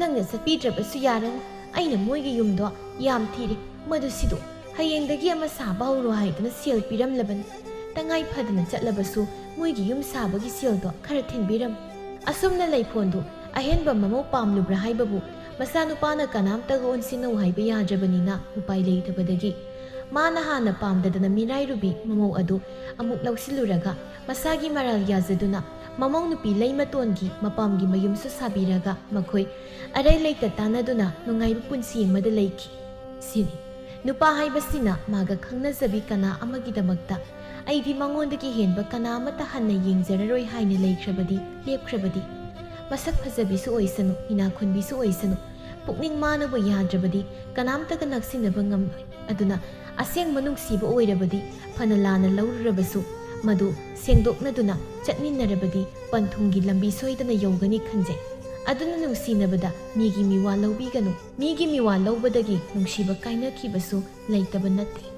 ꯅꯪꯅ ꯆꯠꯄꯤꯗ꯭ꯔꯕꯁꯨ ꯌꯥꯔꯅꯤ ꯑꯩꯅ ꯃꯣꯏꯒꯤ ꯌꯨꯝꯗꯣ ꯌꯥꯝ ꯊꯤꯔꯦ ꯃꯗꯨꯁꯤꯗꯣ ꯍꯌꯦꯡꯗꯒꯤ ꯑꯃ ꯁꯥꯕ ꯍꯧꯔꯣ ꯍꯥꯏꯗꯅ ꯁꯦꯜ ꯄꯤꯔꯝꯂꯕꯅꯤ ꯇꯉꯥꯏ ꯐꯗꯅ ꯆꯠꯂꯕꯁꯨ ꯃꯣꯏꯒꯤ ꯌꯨꯝ ꯁꯥꯕꯒꯤ ꯁꯦꯜꯗꯣ ꯈꯔ ꯊꯤꯟꯕꯤꯔꯝꯃꯨ ꯑꯁꯨꯝꯅ ꯂꯩꯐꯣꯟꯗꯨ ꯑꯍꯦꯟꯕ ꯃꯃꯧ ꯄꯥꯝꯂꯨꯕ꯭ꯔꯥ ꯍꯥꯏꯕꯕꯨ ꯃꯆꯥꯅꯨꯄꯥꯅ ꯀꯅꯥꯝꯇꯒ ꯑꯣꯟꯁꯤꯟꯅꯧ ꯍꯥꯏꯕ ꯌꯥꯗ꯭ꯔꯕꯅꯤꯅ ꯎꯄꯥꯏ ꯂꯩꯇꯕꯗꯒꯤ ꯃꯥꯅ ꯍꯥꯟꯅ ꯄꯥꯝꯗꯗꯅ ꯃꯤꯔꯥꯏꯔꯨꯕꯤ ꯃꯃꯧ ꯑꯗꯨ ꯑꯃꯨꯛ ꯂꯧꯁꯤꯜꯂꯨꯔꯒ ꯃꯁꯥꯒꯤ ꯃꯔꯥꯜ ꯌꯥꯖꯗꯨꯅ ꯃꯃꯧ ꯅꯨꯄꯤ ꯂꯩꯃꯇꯣꯟꯒꯤ ꯃꯄꯥꯝꯒꯤ ꯃꯌꯨꯝꯁꯨ ꯁꯥꯕꯤꯔꯒ ꯃꯈꯣꯏ ꯑꯔꯩ ꯂꯩꯇ ꯇꯥꯟꯅꯗꯨꯅ ꯅꯨꯡꯉꯥꯏꯕ ꯄꯨꯟꯁꯤ ꯑꯃꯗ ꯂꯩꯈꯤ ꯁꯤꯅꯤ ꯅꯨꯄꯥ ꯍꯥꯏꯕꯁꯤꯅ ꯃꯥꯒ ꯈꯪꯅꯖꯕꯤ ꯀꯅꯥ ꯑꯃꯒꯤꯗꯃꯛꯇ ꯑꯩꯗꯤ ꯃꯉꯣꯟꯗꯒꯤ ꯍꯦꯟꯕ ꯀꯅꯥ ꯑꯃꯠꯇ ꯍꯟꯅ ꯌꯦꯡꯖꯔꯔꯣꯏ ꯍꯥꯏꯅ ꯂꯩꯈ꯭ꯔꯕꯗꯤ ꯂꯦꯞꯈ꯭ꯔꯕꯗꯤ ꯃꯁꯛ ꯐꯖꯕꯤꯁꯨ ꯑꯣꯏꯁꯅꯨ ꯏꯅꯥꯈꯨꯟꯕꯤꯁꯨ ꯑꯣꯏꯁꯅꯨ ꯄꯨꯛꯅꯤꯡ ꯃꯥꯅꯕꯨ ꯌꯥꯗ꯭ꯔꯕꯗꯤ ꯀꯅꯥꯝꯇꯒ ꯅꯛꯁꯤꯟꯅꯕ ꯉꯝꯂꯣꯏ ꯑꯗꯨꯅ ꯑꯁꯦꯡꯕ ꯅꯨꯡꯁꯤꯕ ꯑꯣꯏꯔꯕꯗꯤ ꯐꯅ ꯂꯥꯟꯅ ꯂꯧꯔꯨꯔꯕꯁꯨ ꯃꯗꯨ ꯁꯦꯡꯗꯣꯛꯅꯗꯨꯅ ꯆꯠꯃꯤꯟꯅꯔꯕꯗꯤ ꯄꯟꯊꯨꯡꯒꯤ ꯂꯝꯕꯤ ꯁꯣꯏꯗꯅ ꯌꯧꯒꯅꯤ ꯈꯟꯖꯩ ꯑꯗꯨꯅ ꯅꯨꯡꯁꯤꯅꯕꯗ ꯃꯤꯒꯤ ꯃꯤꯋꯥ ꯂꯧꯕꯤꯒꯅꯨ ꯃꯤꯒꯤ ꯃꯤꯋꯥ ꯂꯧꯕꯗꯒꯤ ꯅꯨꯡꯁꯤꯕ ꯀꯥꯏꯅꯈꯤꯕꯁꯨ ꯂꯩꯇꯕ ꯅꯠꯇꯦ